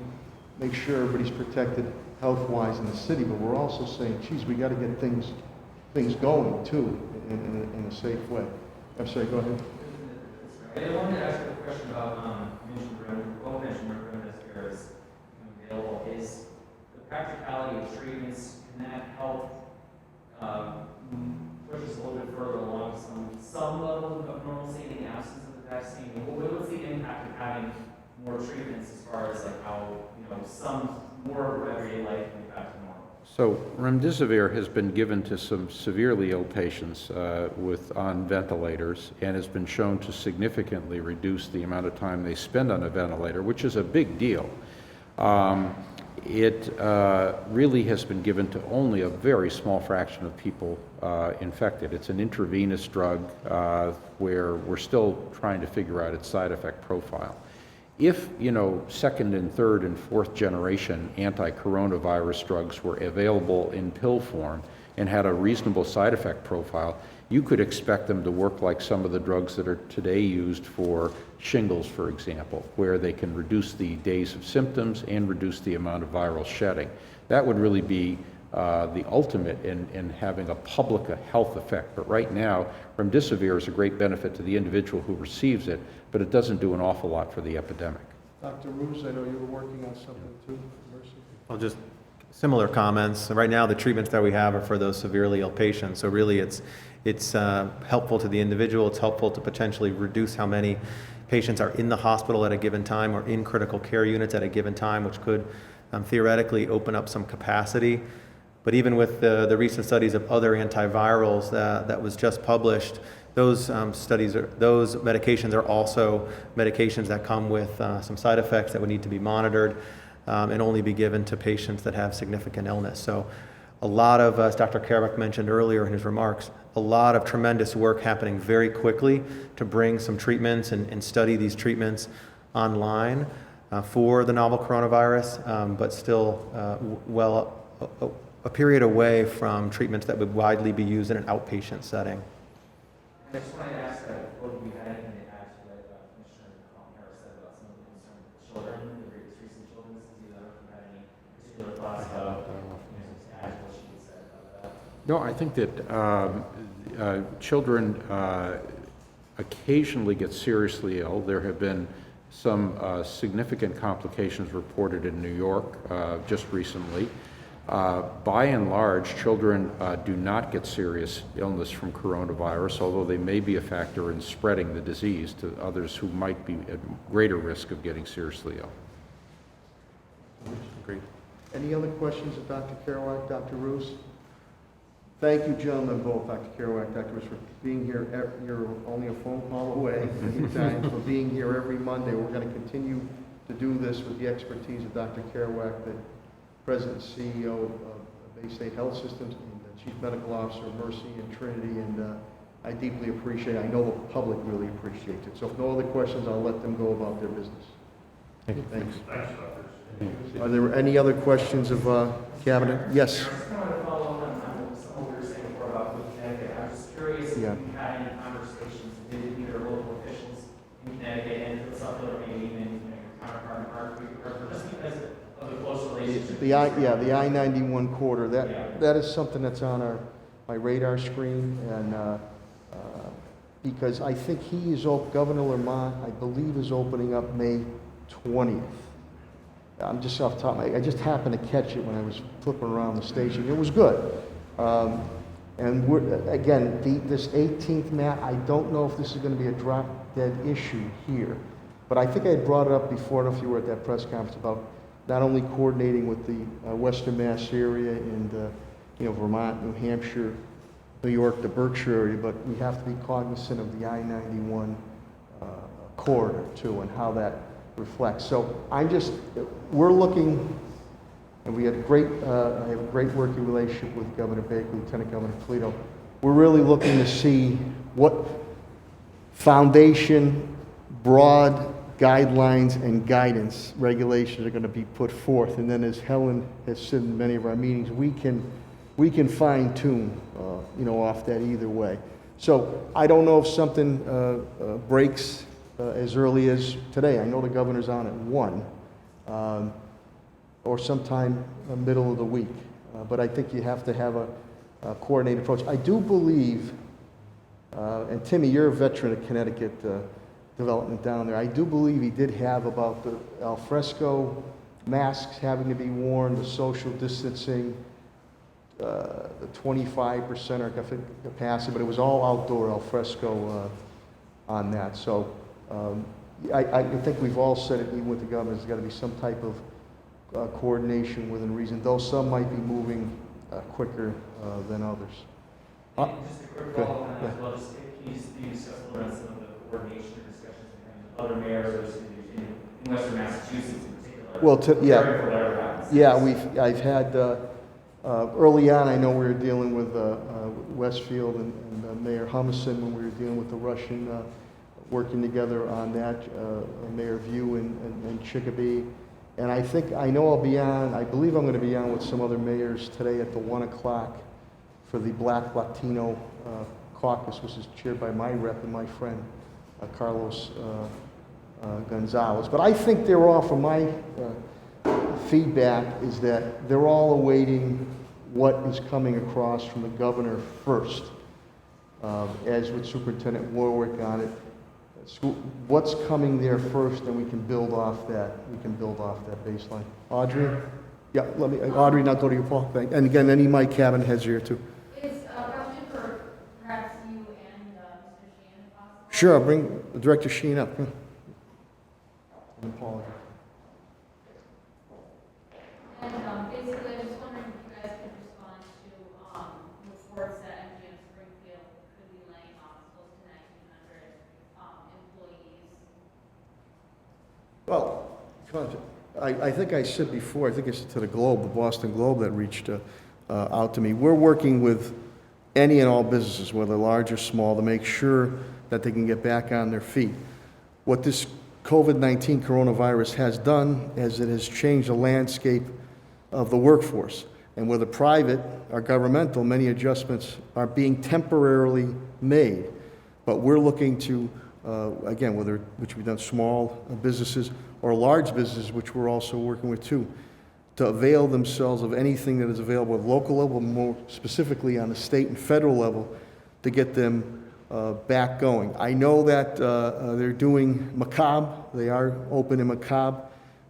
make sure everybody's protected health-wise in the city, but we're also saying, geez, we got to get things going too in a safe way. I'm sorry, go ahead. I wanted to ask a question about, you mentioned remdesivir is available. Is the practicality of treatments, can that help push us a little bit further along some level of normalcy in the absence of the vaccine? What's the impact of having more treatments as far as like how, some more of everyday life can be back to normal? So remdesivir has been given to some severely ill patients on ventilators and has been shown to significantly reduce the amount of time they spend on a ventilator, which is a big deal. It really has been given to only a very small fraction of people infected. It's an intravenous drug where we're still trying to figure out its side effect profile. If, second and third and fourth generation anti-coronavirus drugs were available in pill form and had a reasonable side effect profile, you could expect them to work like some of the drugs that are today used for shingles, for example, where they can reduce the days of symptoms and reduce the amount of viral shedding. That would really be the ultimate in having a public health effect. But right now, remdesivir is a great benefit to the individual who receives it, but it doesn't do an awful lot for the epidemic. Dr. Roos, I know you were working on something too. Mercy. Well, just similar comments. Right now, the treatments that we have are for those severely ill patients. So really, it's helpful to the individual. It's helpful to potentially reduce how many patients are in the hospital at a given time or in critical care units at a given time, which could theoretically open up some capacity. But even with the recent studies of other antivirals that was just published, those those medications are also medications that come with some side effects that would need to be monitored and only be given to patients that have significant illness. So a lot of, as Dr. Kerouac mentioned earlier in his remarks, a lot of tremendous work happening very quickly to bring some treatments and study these treatments online for the novel coronavirus, but still a period away from treatments that would widely be used in an outpatient setting. I just wanted to ask what we had in the act that Commissioner Harris said about some of the concerns with children, the recent children's disease. I don't know if you had any particular thoughts about what she said about that. No, I think that children occasionally get seriously ill. There have been some significant complications reported in New York just recently. By and large, children do not get serious illness from coronavirus, although they may be a factor in spreading the disease to others who might be at greater risk of getting seriously ill. Agreed. Any other questions of Dr. Kerouac, Dr. Roos? Thank you, gentlemen, both, Dr. Kerouac, Dr. Roos, for being here. You're only a phone call away anytime, for being here every Monday. We're going to continue to do this with the expertise of Dr. Kerouac, the President and CEO of Bay State Health Systems, and the Chief Medical Officer of Mercy and Trinity, and I deeply appreciate it. I know the public really appreciates it. So if no other questions, I'll let them go about their business. Thank you. Thanks. Thanks, doctors. Are there any other questions of Cabinet? Yes. I just wanted to follow up on some of what we were saying before about Connecticut. I was just curious if you had any conversations with either local officials in Connecticut and the supplemental, maybe even your counterpart in Hartford, just because of the close relationship. The I-91 corridor, that is something that's on my radar screne, and because I think Governor Lamont, I believe, is opening up May 20th. I'm just off the top of my, I just happened to catch it when I was flipping around the station. It was good. And this 18th map, I don't know if this is going to be a drop-dead issue here, but I think I had brought it up before. I don't know if you were at that press conference about not only coordinating with the Western Mass area and Vermont, New Hampshire, New York, the Berkshire area, but we have to be cognizant of the I-91 corridor too, and how that reflects. So we're looking, and we had I have a great working relationship with Governor Baker, Lieutenant Governor Polito. We're really looking to see what foundation, broad guidelines and guidance, regulations are going to be put forth. And then, as Helen has said in many of our meetings, we can fine tune, off that either way. So I don't know if something breaks as early as today. I know the governor's on at 1, or sometime middle of the week. But I think you have to have a coordinated approach. I do believe, and Timmy, you're a veteran of Connecticut development down there. I do believe he did have about the al fresco masks having to be worn, the social distancing, the 25% or capacity, but it was all outdoor al fresco on that. So I think we've all said it, even with the governor, there's got to be some type of coordination within reason, though some might be moving quicker than others. And just a quick follow-up on that as well, just can you discuss a little around some of the coordination or discussions with other mayors or cities in Western Massachusetts in particular? Well, yeah, I've had, early on, I know we were dealing with Westfield and Mayor Humison when we were dealing with the Russian, working together on that, Mayor View and Chicopee. And I know I'll be on, I believe I'm going to be on with some other mayors today at the 1 o'clock for the Black Latino Caucus, which is chaired by my rep and my friend, Carlos Gonzalez. But I think they're all, from my feedback, is that they're all awaiting what is coming across from the governor first, as with Superintendent Warwick on it. What's coming there first, and we can build off that. We can build off that baseline. Audrey? Yeah, let me, Audrey, now go to your Paul. And again, any of my cabinet heads here too. Is a question for perhaps you and Mr. Sheehan, if possible? Sure, I'll bring Director Sheen up. Yeah. And Paul. And basically, I'm just wondering if you guys could respond to reports that MGM Springfield could be laying off close to 1,900 employees. Well, I think I said before, I think it's to the Globe, the Boston Globe, that reached out to me. We're working with any and all businesses, whether large or small, to make sure that they can get back on their feet. What this COVID-19 coronavirus has done is it has changed the landscape of the workforce. And whether private or governmental, many adjustments are being temporarily made. But we're looking to, again, which we've done small businesses or large businesses, which we're also working with too, to avail themselves of anything that is available at local level, more specifically on the state and federal level, to get them back going. I know that they're doing Macabre. They are open in Macabre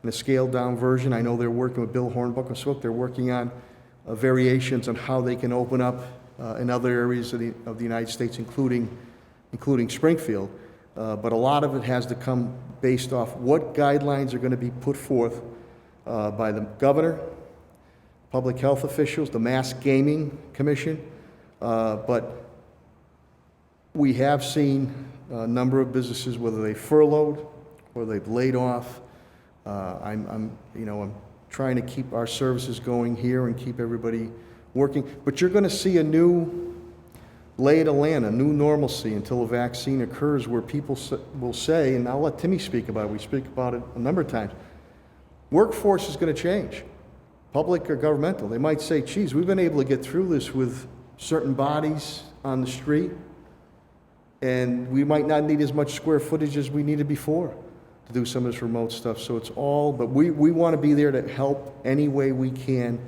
in a scaled-down version. I know they're working with Bill Hornbuckle. They're working on variations on how they can open up in other areas of the United States, including Springfield. But a lot of it has to come based off what guidelines are going to be put forth by the governor, public health officials, the Mass Gaming Commission. But we have seen a number of businesses, whether they furloughed or they've laid off. I'm trying to keep our services going here and keep everybody working. But you're going to see a new lay of the land, a new normalcy until a vaccine occurs, where people will say, and I'll let Timmy speak about it, we speak about it a number of times, workforce is going to change, public or governmental. They might say, geez, we've been able to get through this with certain bodies on the street, and we might not need as much square footage as we needed before to do some of this remote stuff. So it's all, but we want to be there to help any way we can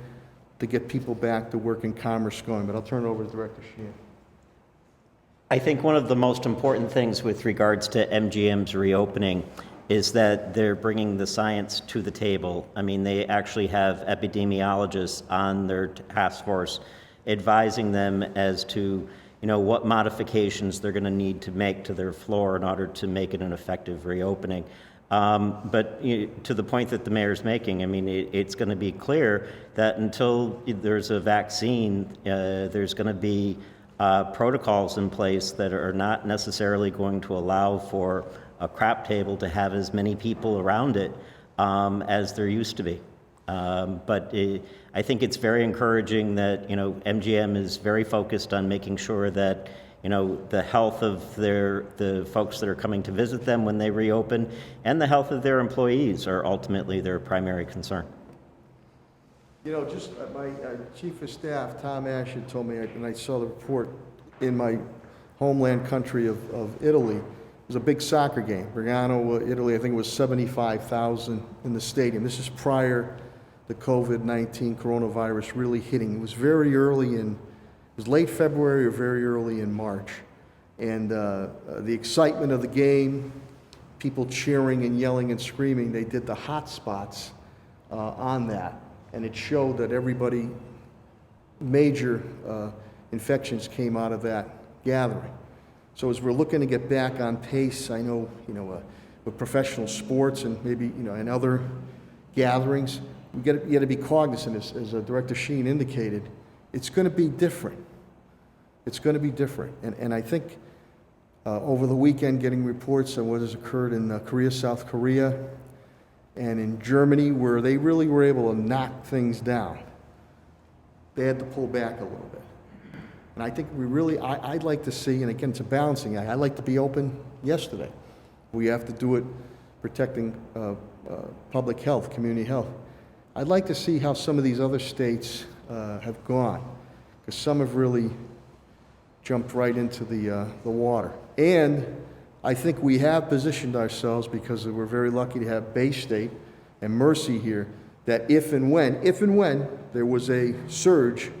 to get people back to work and commerce going. But I'll turn it over to Director Sheehan. I think one of the most important things with regards to MGM's reopening is that they're bringing the science to the table. I mean, they actually have epidemiologists on their task force advising them as to, what modifications they're going to need to make to their floor in order to make it an effective reopening. But to the point that the mayor's making, I mean, it's going to be clear that until there's a vaccine, there's going to be protocols in place that are not necessarily going to allow for a crap table to have as many people around it as there used to be. But I think it's very encouraging that MGM is very focused on making sure that the health of the folks that are coming to visit them when they reopen, and the health of their employees are ultimately their primary concern. Just my chief of staff, Tom Ashton, told me, and I saw the report in my homeland country of Italy, it was a big soccer game. Bergamo, Italy, I think it was 75,000 in the stadium. This is prior to COVID-19 coronavirus really hitting. It was very early it was late February or very early in March. And the excitement of the game, people cheering and yelling and screaming, they did the hot spots on that. And it showed that everybody, major infections came out of that gathering. So as we're looking to get back on pace, I know, with professional sports and maybe, and other gatherings, you got to be cognizant, as Director Sheen indicated, it's going to be different. It's going to be different. And I think over the weekend, getting reports on what has occurred in Korea, South Korea, and in Germany, where they really were able to knock things down, they had to pull back a little bit. And I think I'd like to see, and again, it's a balancing act, I'd like to be open yesterday. We have to do it protecting public health, community health. I'd like to see how some of these other states have gone, because some have really jumped right into the water. And I think we have positioned ourselves, because we're very lucky to have Bay State and Mercy here, that if and when there was a surge,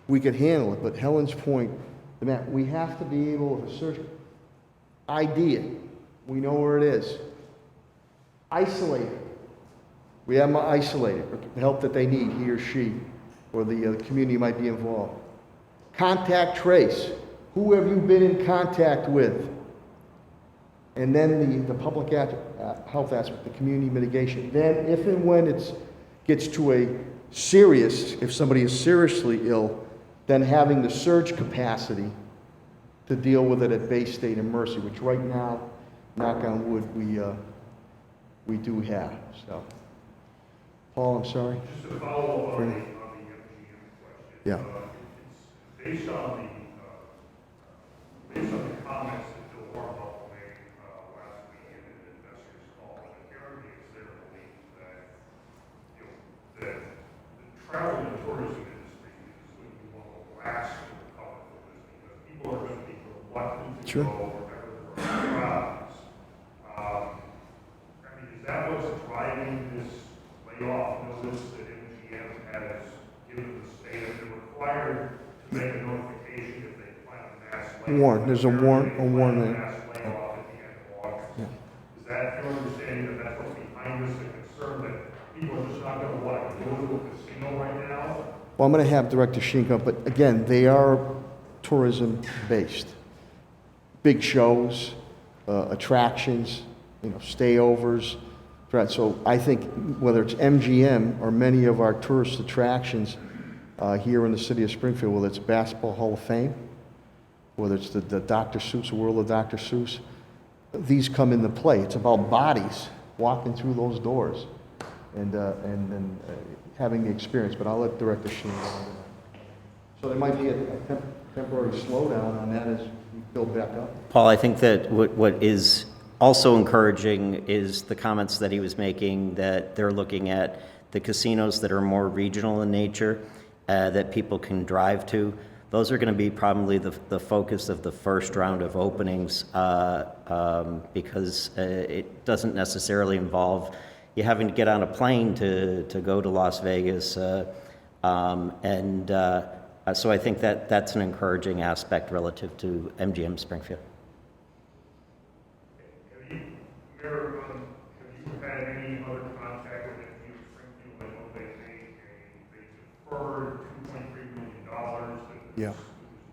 we could handle it. But Helen's point, Matt, we have to be able to search, ID it. We know where it is. Isolate it. We have them isolated, the help that they need, he or she, or the community might be involved. Contact trace. Who have you been in contact with? And then the public health aspect, the community mitigation. Then, if and when it gets to a serious, if somebody is seriously ill, then having the surge capacity to deal with it at Bay State and Mercy, which right now, knock on wood, we do have. So, Paul, I'm sorry. Just to follow up on the MGM question. Yeah. It's based on the comments that Bill Harbaugh made last week in an investors call, and apparently it's their belief that that the travel and tourism industry is going to be one of the last to recover from this, because people are going to be reluctant to Sure. go wherever there are crowds. Is that what's driving this layoff notice that MGM has given the state? If they're required to make a notification if they plan a mass layoff? There's a warrant. Mass layoff at the end of August. Yeah. Is that your understanding that that's what's behind this, the concern that people are just not going to want to go to a casino right now? Well, I'm going to have Director Sheen come, but again, they are tourism-based. Big shows, attractions, stayovers. Right, so I think whether it's MGM or many of our tourist attractions here in the city of Springfield, whether it's Basketball Hall of Fame, whether it's the Dr. Seuss, the world of Dr. Seuss, these come into play. It's about bodies walking through those doors and having the experience. But I'll let Director Sheen go on. So there might be a temporary slowdown on that as we build back up. Paul, I think that what is also encouraging is the comments that he was making, that they're looking at the casinos that are more regional in nature, that people can drive to. Those are going to be probably the focus of the first round of openings, because it doesn't necessarily involve you having to get on a plane to go to Las Vegas. So I think that's an encouraging aspect relative to MGM Springfield. Mayor, have you had any other contact with MGM Springfield? I know they deferred $2.3 million that Yeah. was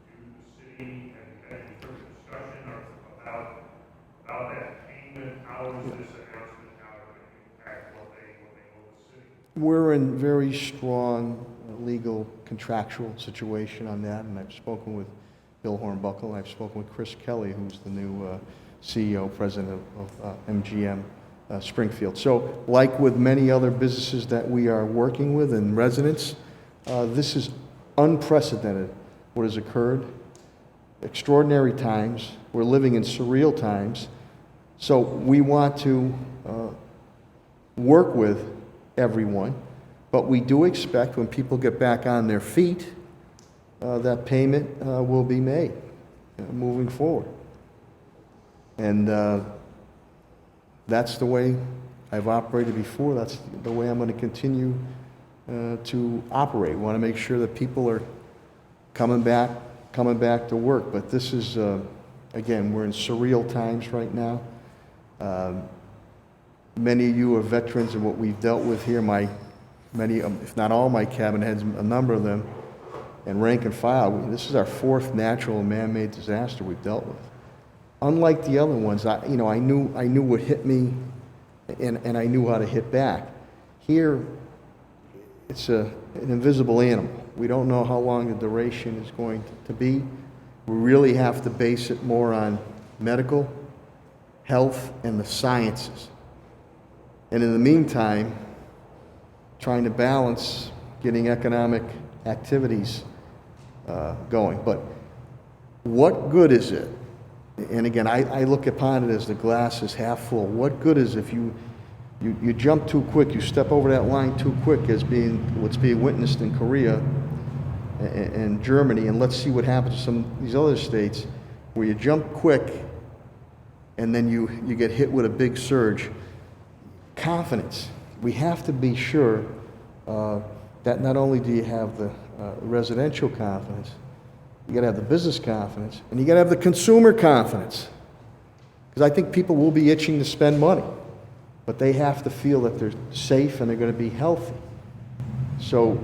due to the city, and any further discussion about that payment? How is this announcement now going to impact what they owe the city? We're in very strong legal contractual situation on that, and I've spoken with Bill Hornbuckle, and I've spoken with Chris Kelly, who's the new CEO, president of MGM Springfield. So like with many other businesses that we are working with and residents, this is unprecedented what has occurred. extraordinary times. We're living in surreal times. So we want to work with everyone, but we do expect when people get back on their feet, that payment will be made moving forward. And that's the way I've operated before. That's the way I'm going to continue to operate. We want to make sure that people are coming back to work. But this is, again, we're in surreal times right now. Many of you are veterans of what we've dealt with here. Many, if not all my cabinet heads, a number of them, and rank and file. This is our fourth natural and man-made disaster we've dealt with. Unlike the other ones, I knew what hit me, and I knew how to hit back. Here, it's an invisible animal. We don't know how long the duration is going to be. We really have to base it more on medical, health, and the sciences. And in the meantime, trying to balance getting economic activities going. But what good is it? And again, I look upon it as the glass is half full. What good is if you jump too quick, you step over that line too quick, as being what's being witnessed in Korea and Germany, and let's see what happens to some of these other states where you jump quick and then you get hit with a big surge. Confidence. We have to be sure that not only do you have the residential confidence, you got to have the business confidence, and you got to have the consumer confidence. Because I think people will be itching to spend money, but they have to feel that they're safe and they're going to be healthy. So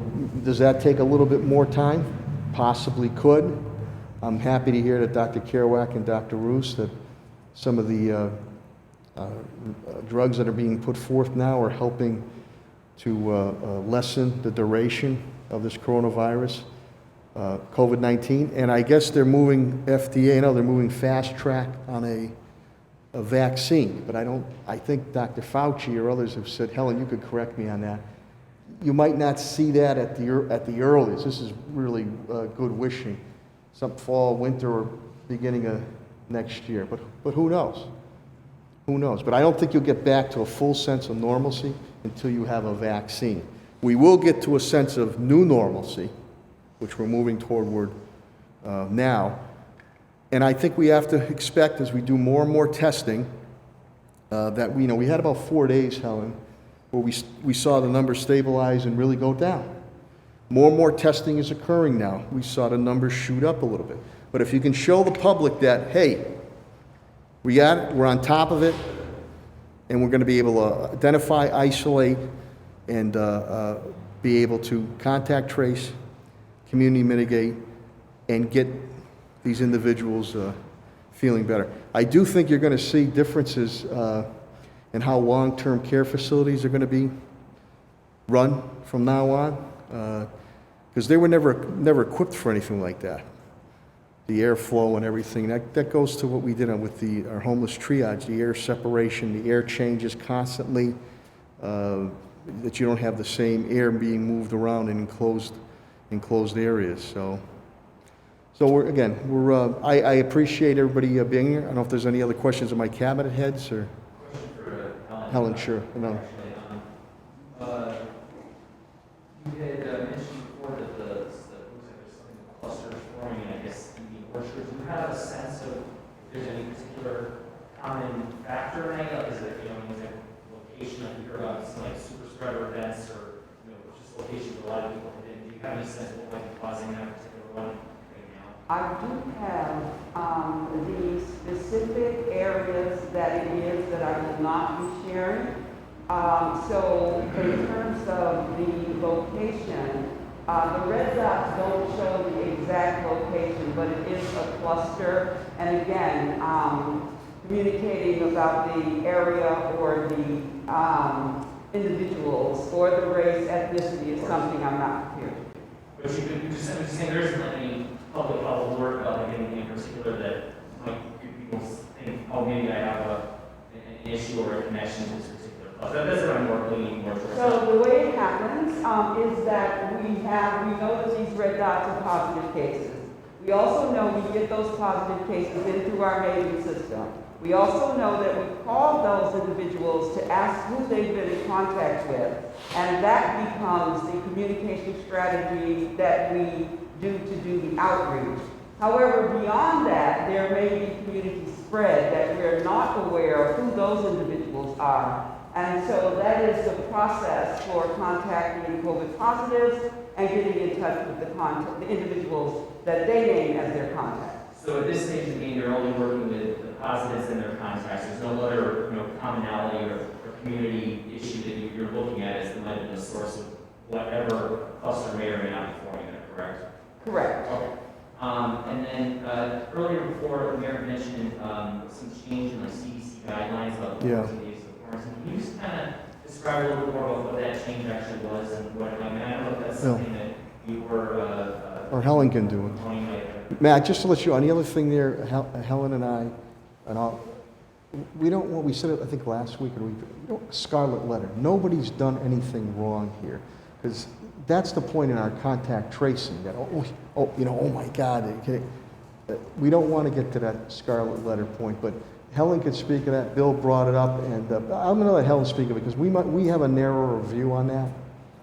does that take a little bit more time? Possibly could. I'm happy to hear that Dr. Kerouac and Dr. Roos, that some of the drugs that are being put forth now are helping to lessen the duration of this coronavirus, COVID-19. And I guess they're moving, FDA, they're moving fast track on a vaccine. But I think Dr. Fauci or others have said, Helen, you could correct me on that, you might not see that at the earliest. This is really good wishing. Some fall, winter, or beginning of next year. But who knows? Who knows? But I don't think you'll get back to a full sense of normalcy until you have a vaccine. We will get to a sense of new normalcy, which we're moving toward now. And I think we have to expect, as we do more and more testing, that we had about 4 days, Helen, where we saw the numbers stabilize and really go down. More and more testing is occurring now. We saw the numbers shoot up a little bit. But if you can show the public that, hey, we got it, we're on top of it, and we're going to be able to identify, isolate, and be able to contact trace, community mitigate, and get these individuals feeling better. I do think you're going to see differences in how long-term care facilities are going to be run from now on, because they were never equipped for anything like that. The airflow and everything, that goes to what we did with our homeless triage, the air separation, the air changes constantly, that you don't have the same air being moved around in enclosed areas. So I appreciate everybody being here. I don't know if there's any other questions of my cabinet heads or. Question for Helen, sure. No. You had mentioned before that looks like there's something clusters forming, and I guess in the orchard. Do you have a sense of if there's any particular common factor in any? Like, is it, is it location, like we heard about some like super spreader events, or just locations where a lot of people have been? Do you have any sense of what might be causing that particular one right now? I do have the specific areas that it is that I will not be sharing. So in terms of the location, the red dots don't show the exact location, but it is a cluster. And again, communicating about the area or the individuals or the race, ethnicity is something I'm not here. But you just saying there isn't any public health work about anything in particular that might make people think, oh, maybe I have an issue or a connection to this particular cause. That's what I'm more leaning more towards. So the way it happens is that we know that these red dots are positive cases. We We also know we get those positive cases in through our mating system. We also know that we call those individuals to ask who they've been in contact with, and that becomes the communication strategy that we do to do the outreach. However, beyond that, there may be community spread that we're not aware of who those individuals are. And so that is the process for contacting COVID positives and getting in touch with the individuals that they name as their contacts. So at this stage of the game, you're only working with the positives and their contacts. There's no other, commonality or community issue that you're looking at as the might have been the source of whatever cluster may or may not be forming there, correct? Correct. Okay. And then earlier before, the mayor mentioned some change in the CDC guidelines about the days of quarantine. Can you just kind of describe a little bit more about what that change actually was and what, I don't know if that's something that you were... Or Helen can do it. Matt, just to let you, on the other thing there, Helen and I, we don't, what we said, I think last week, scarlet letter. Nobody's done anything wrong here. Because that's the point in our contact tracing, that, oh my God. We don't want to get to that scarlet letter point, but Helen could speak of that. Bill brought it up, and I'm going to let Helen speak of it, because we have a narrower view on that.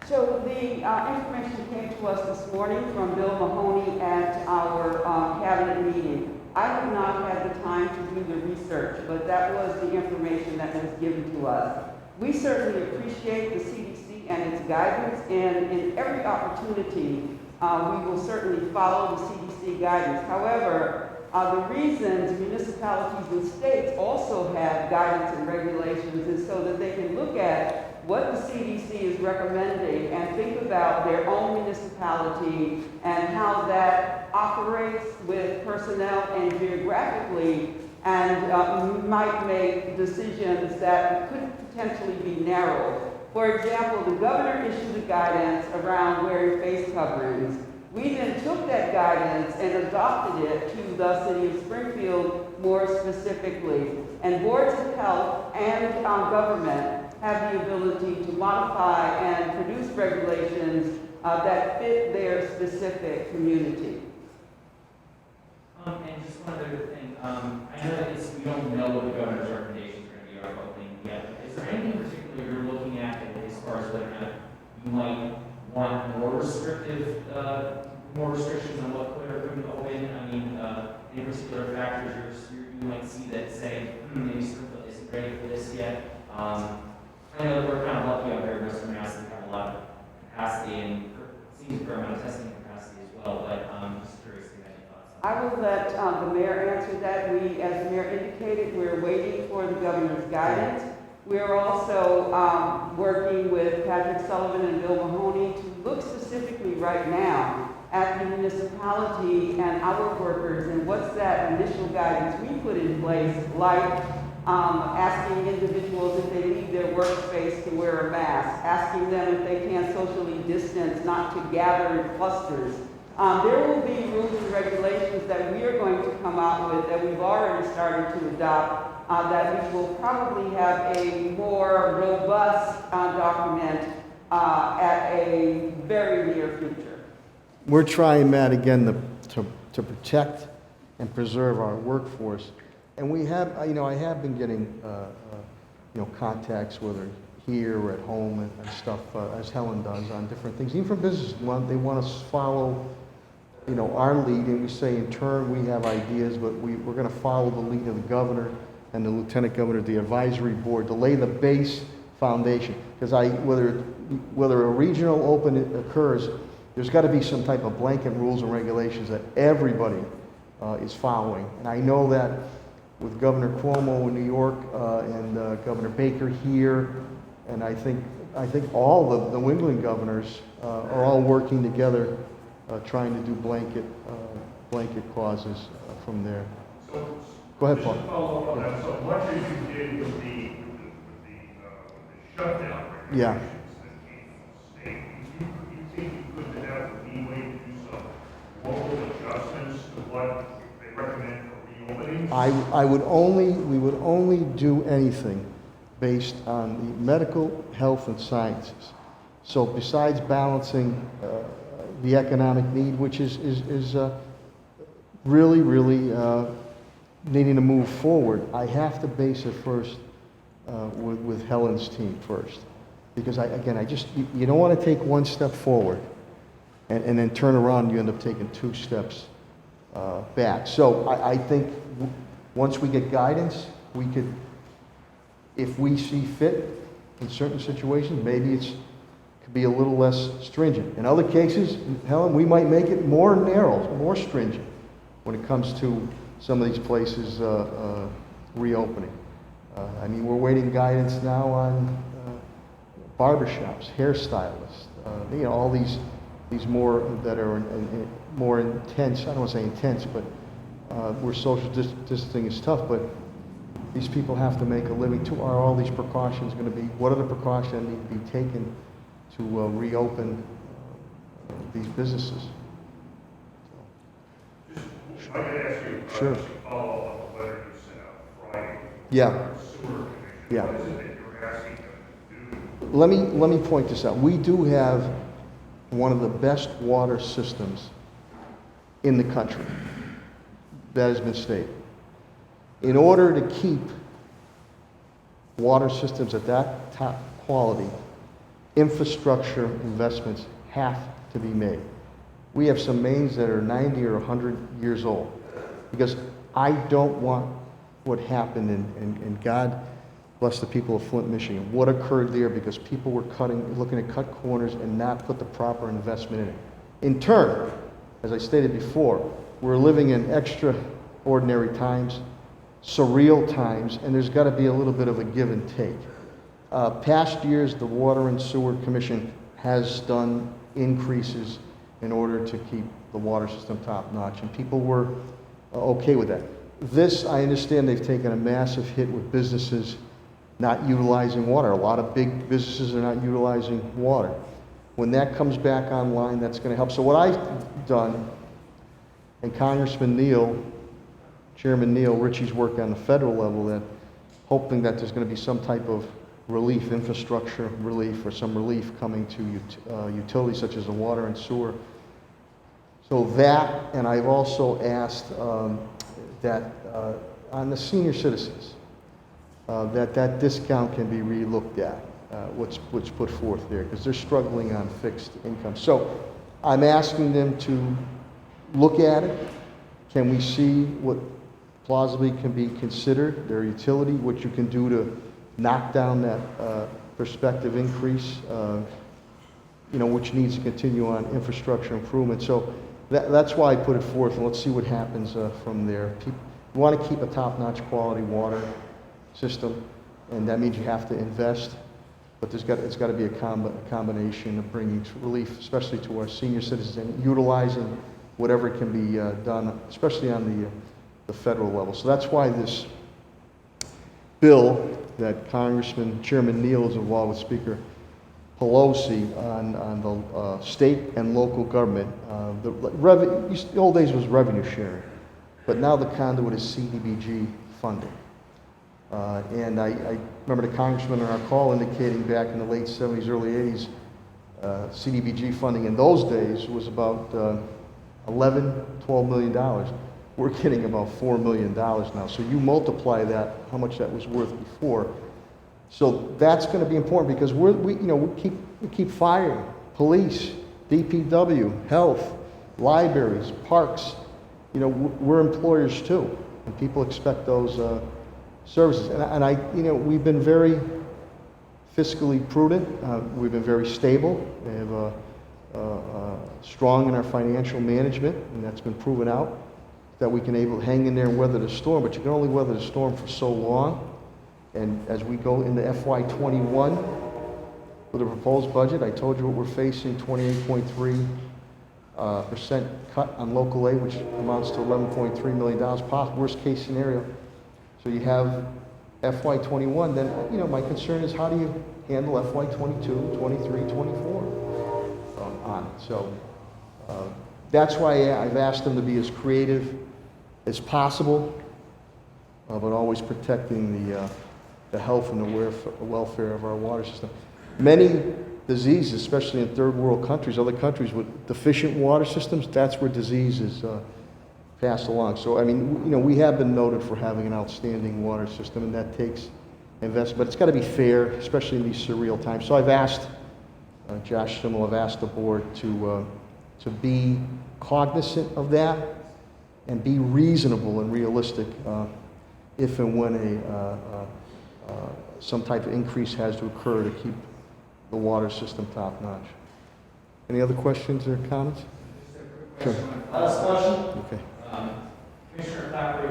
So the information came to us this morning from Bill Mahoney at our cabinet meeting. I have not had the time to do the research, but that was the information that was given to us. We certainly appreciate the CDC and its guidance, and in every opportunity, we will certainly follow the CDC guidance. However, the reasons municipalities and states also have guidance and regulations is so that they can look at what the CDC is recommending and think about their own municipality and how that operates with personnel and geographically, and might make decisions that could potentially be narrowed. For example, the governor issued the guidance around wearing face coverings. We then took that guidance and adopted it to the city of Springfield more specifically. And boards of health and government have the ability to modify and produce regulations that fit their specific community. And just one other thing, I know that we don't know what the governor's recommendations are going to be on both things yet. Is there anything in particular you're looking at as far as whether or not you might want more restrictions on what could or couldn't open? I mean, any particular factors you might see that say, maybe Springfield isn't ready for this yet? I know that we're kind of lucky out here in Western Mass that we have a lot of capacity and seems a fair amount of testing capacity as well, but I'm just curious if you have any thoughts. I will let the mayor answer that. We, as the mayor indicated, we're waiting for the governor's guidance. We're also working with Patrick Sullivan and Bill Mahoney to look specifically right now at the municipality and our workers and what's that initial guidance we put in place, like asking individuals if they leave their workspace to wear a mask, asking them if they can't socially distance, not to gather in clusters. There will be rules and regulations that we are going to come out with that we've already started to adopt, that we will probably have a more robust document at a very near future. We're trying, Matt, again, to protect and preserve our workforce. And we have, I have been getting, contacts, whether here or at home and stuff, as Helen does, on different things. Even from business, they want us to follow, our lead, and we say in turn we have ideas, but we're going to follow the lead of the governor and the lieutenant governor, the advisory board, to lay the base foundation. Because whether a regional open occurs, there's got to be some type of blanket rules and regulations that everybody is following. And I know that with Governor Cuomo in New York and Governor Baker here, and I think all the New England governors are all working together, trying to do blanket clauses from there. So, go ahead, Paul. Just to follow up on that, so much as you did with the shutdown regulations Yeah. that came from the state, you think you could have the leeway to do some local adjustments to what they recommend for reopening? We would only do anything based on the medical, health, and sciences. So besides balancing the economic need, which is really, really needing to move forward, I have to base it first with Helen's team first. Because you don't want to take one step forward and then turn around and you end up taking 2 steps back. So I think once we get guidance, we could, if we see fit in certain situations, maybe it could be a little less stringent. In other cases, Helen, we might make it more narrow, more stringent when it comes to some of these places reopening. I mean, we're waiting guidance now on barbershops, hairstylists, all these more that are more intense. I don't want to say intense, but where social distancing is tough. But these people have to make a living too. Are all these precautions going to be? What are the precautions that need to be taken to reopen these businesses? If I could ask you Sure. to follow up on the letter you sent out Friday. Yeah. Sewer Commission. Yeah. What is it that you're asking them to do? Let me point this out. We do have one of the best water systems in the country. That has been stated. In order to keep water systems at that top quality, infrastructure investments have to be made. We have some mains that are 90 or 100 years old, because I don't want what happened and God bless the people of Flint, Michigan, what occurred there because people were looking to cut corners and not put the proper investment in it. In turn, as I stated before, we're living in extraordinary times, surreal times, and there's got to be a little bit of a give and take. Past years, the Water and Sewer Commission has done increases in order to keep the water system top notch, and people were okay with that. This, I understand they've taken a massive hit with businesses not utilizing water. A lot of big businesses are not utilizing water. When that comes back online, that's going to help. So what I've done, and Congressman Neal, Chairman Neal, Ritchie's worked on the federal level, that hoping that there's going to be some type of relief, infrastructure relief, or some relief coming to utilities such as the water and sewer. So that, and I've also asked that on the senior citizens, that discount can be re-looked at, what's put forth there, because they're struggling on fixed income. So I'm asking them to look at it. Can we see what plausibly can be considered, their utility, what you can do to knock down that prospective increase, which needs to continue on infrastructure improvement. So that's why I put it forth, and let's see what happens from there. We want to keep a top-notch quality water system, and that means you have to invest, but it's got to be a combination of bringing relief, especially to our senior citizens, and utilizing whatever can be done, especially on the federal level. So that's why this bill that Chairman Neal is involved with Speaker Pelosi on the state and local government. The old days was revenue sharing, but now the conduit is CDBG funding. And I remember the congressman on our call indicating back in the late 70s, early 80s, CDBG funding in those days was about $12 million. We're getting about $4 million now. So you multiply that, how much that was worth before. So that's going to be important, because we keep firing police, DPW, health, libraries, parks. We're employers too, and people expect those services. And we've been very fiscally prudent. We've been very stable. We have strong in our financial management, and that's been proven out, that we can able to hang in there and weather the storm. But you can only weather the storm for so long. And as we go into FY21 with the proposed budget, I told you what we're facing: 28.3% cut on local aid, which amounts to $11.3 million, possible worst case scenario. So you have FY21, then my concern is, how do you handle FY22, 23, 24 on it? So that's why I've asked them to be as creative as possible, but always protecting the health and the welfare of our water system. Many diseases, especially in third world countries, other countries with deficient water systems, that's where disease is passed along. So, I mean, you know, we have been noted for having an outstanding water system, and that takes investment. But it's got to be fair, especially in these surreal times. So I've asked, Josh Simmel, I've asked the board to be cognizant of that and be reasonable and realistic if and when some type of increase has to occur to keep the water system top notch. Any other questions or comments? Sure. Last question. Okay. Commissioner Clapper,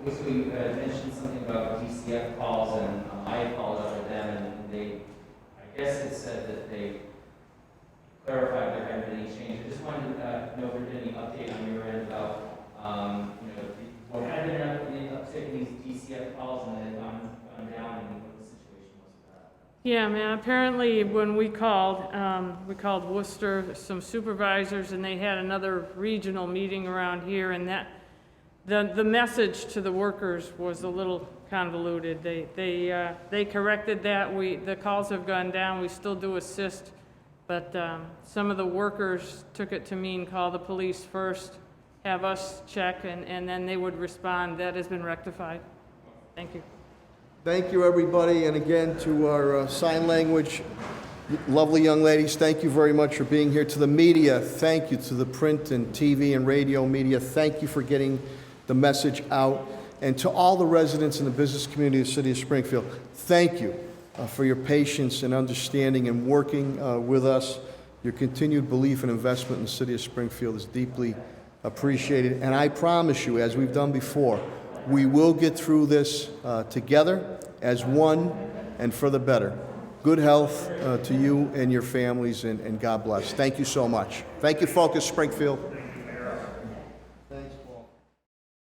we mentioned something about DCF calls, and I followed up with them, and they, I guess it said that they clarified there hadn't been any change. I just wanted to know if there had been any update on your end about, what had been an uptick in these DCF calls, and then gone down, and what the situation was with that. Yeah, man, apparently when we called Worcester, some supervisors, and they had another regional meeting around here, and that, the message to the workers was a little convoluted. They corrected that. The calls have gone down. We still do assist, but some of the workers took it to mean call the police first, have us check, and then they would respond. That has been rectified. Thank you. Thank you, everybody, and again, to our sign language, lovely young ladies, thank you very much for being here. To the media, thank you. To the print and TV and radio media, thank you for getting the message out. And to all the residents in the business community of the city of Springfield, thank you for your patience and understanding and working with us. Your continued belief and investment in the city of Springfield is deeply appreciated. And I promise you, as we've done before, we will get through this together as one and for the better. Good health to you and your families, and God bless. Thank you so much. Thank you, Focus Springfield.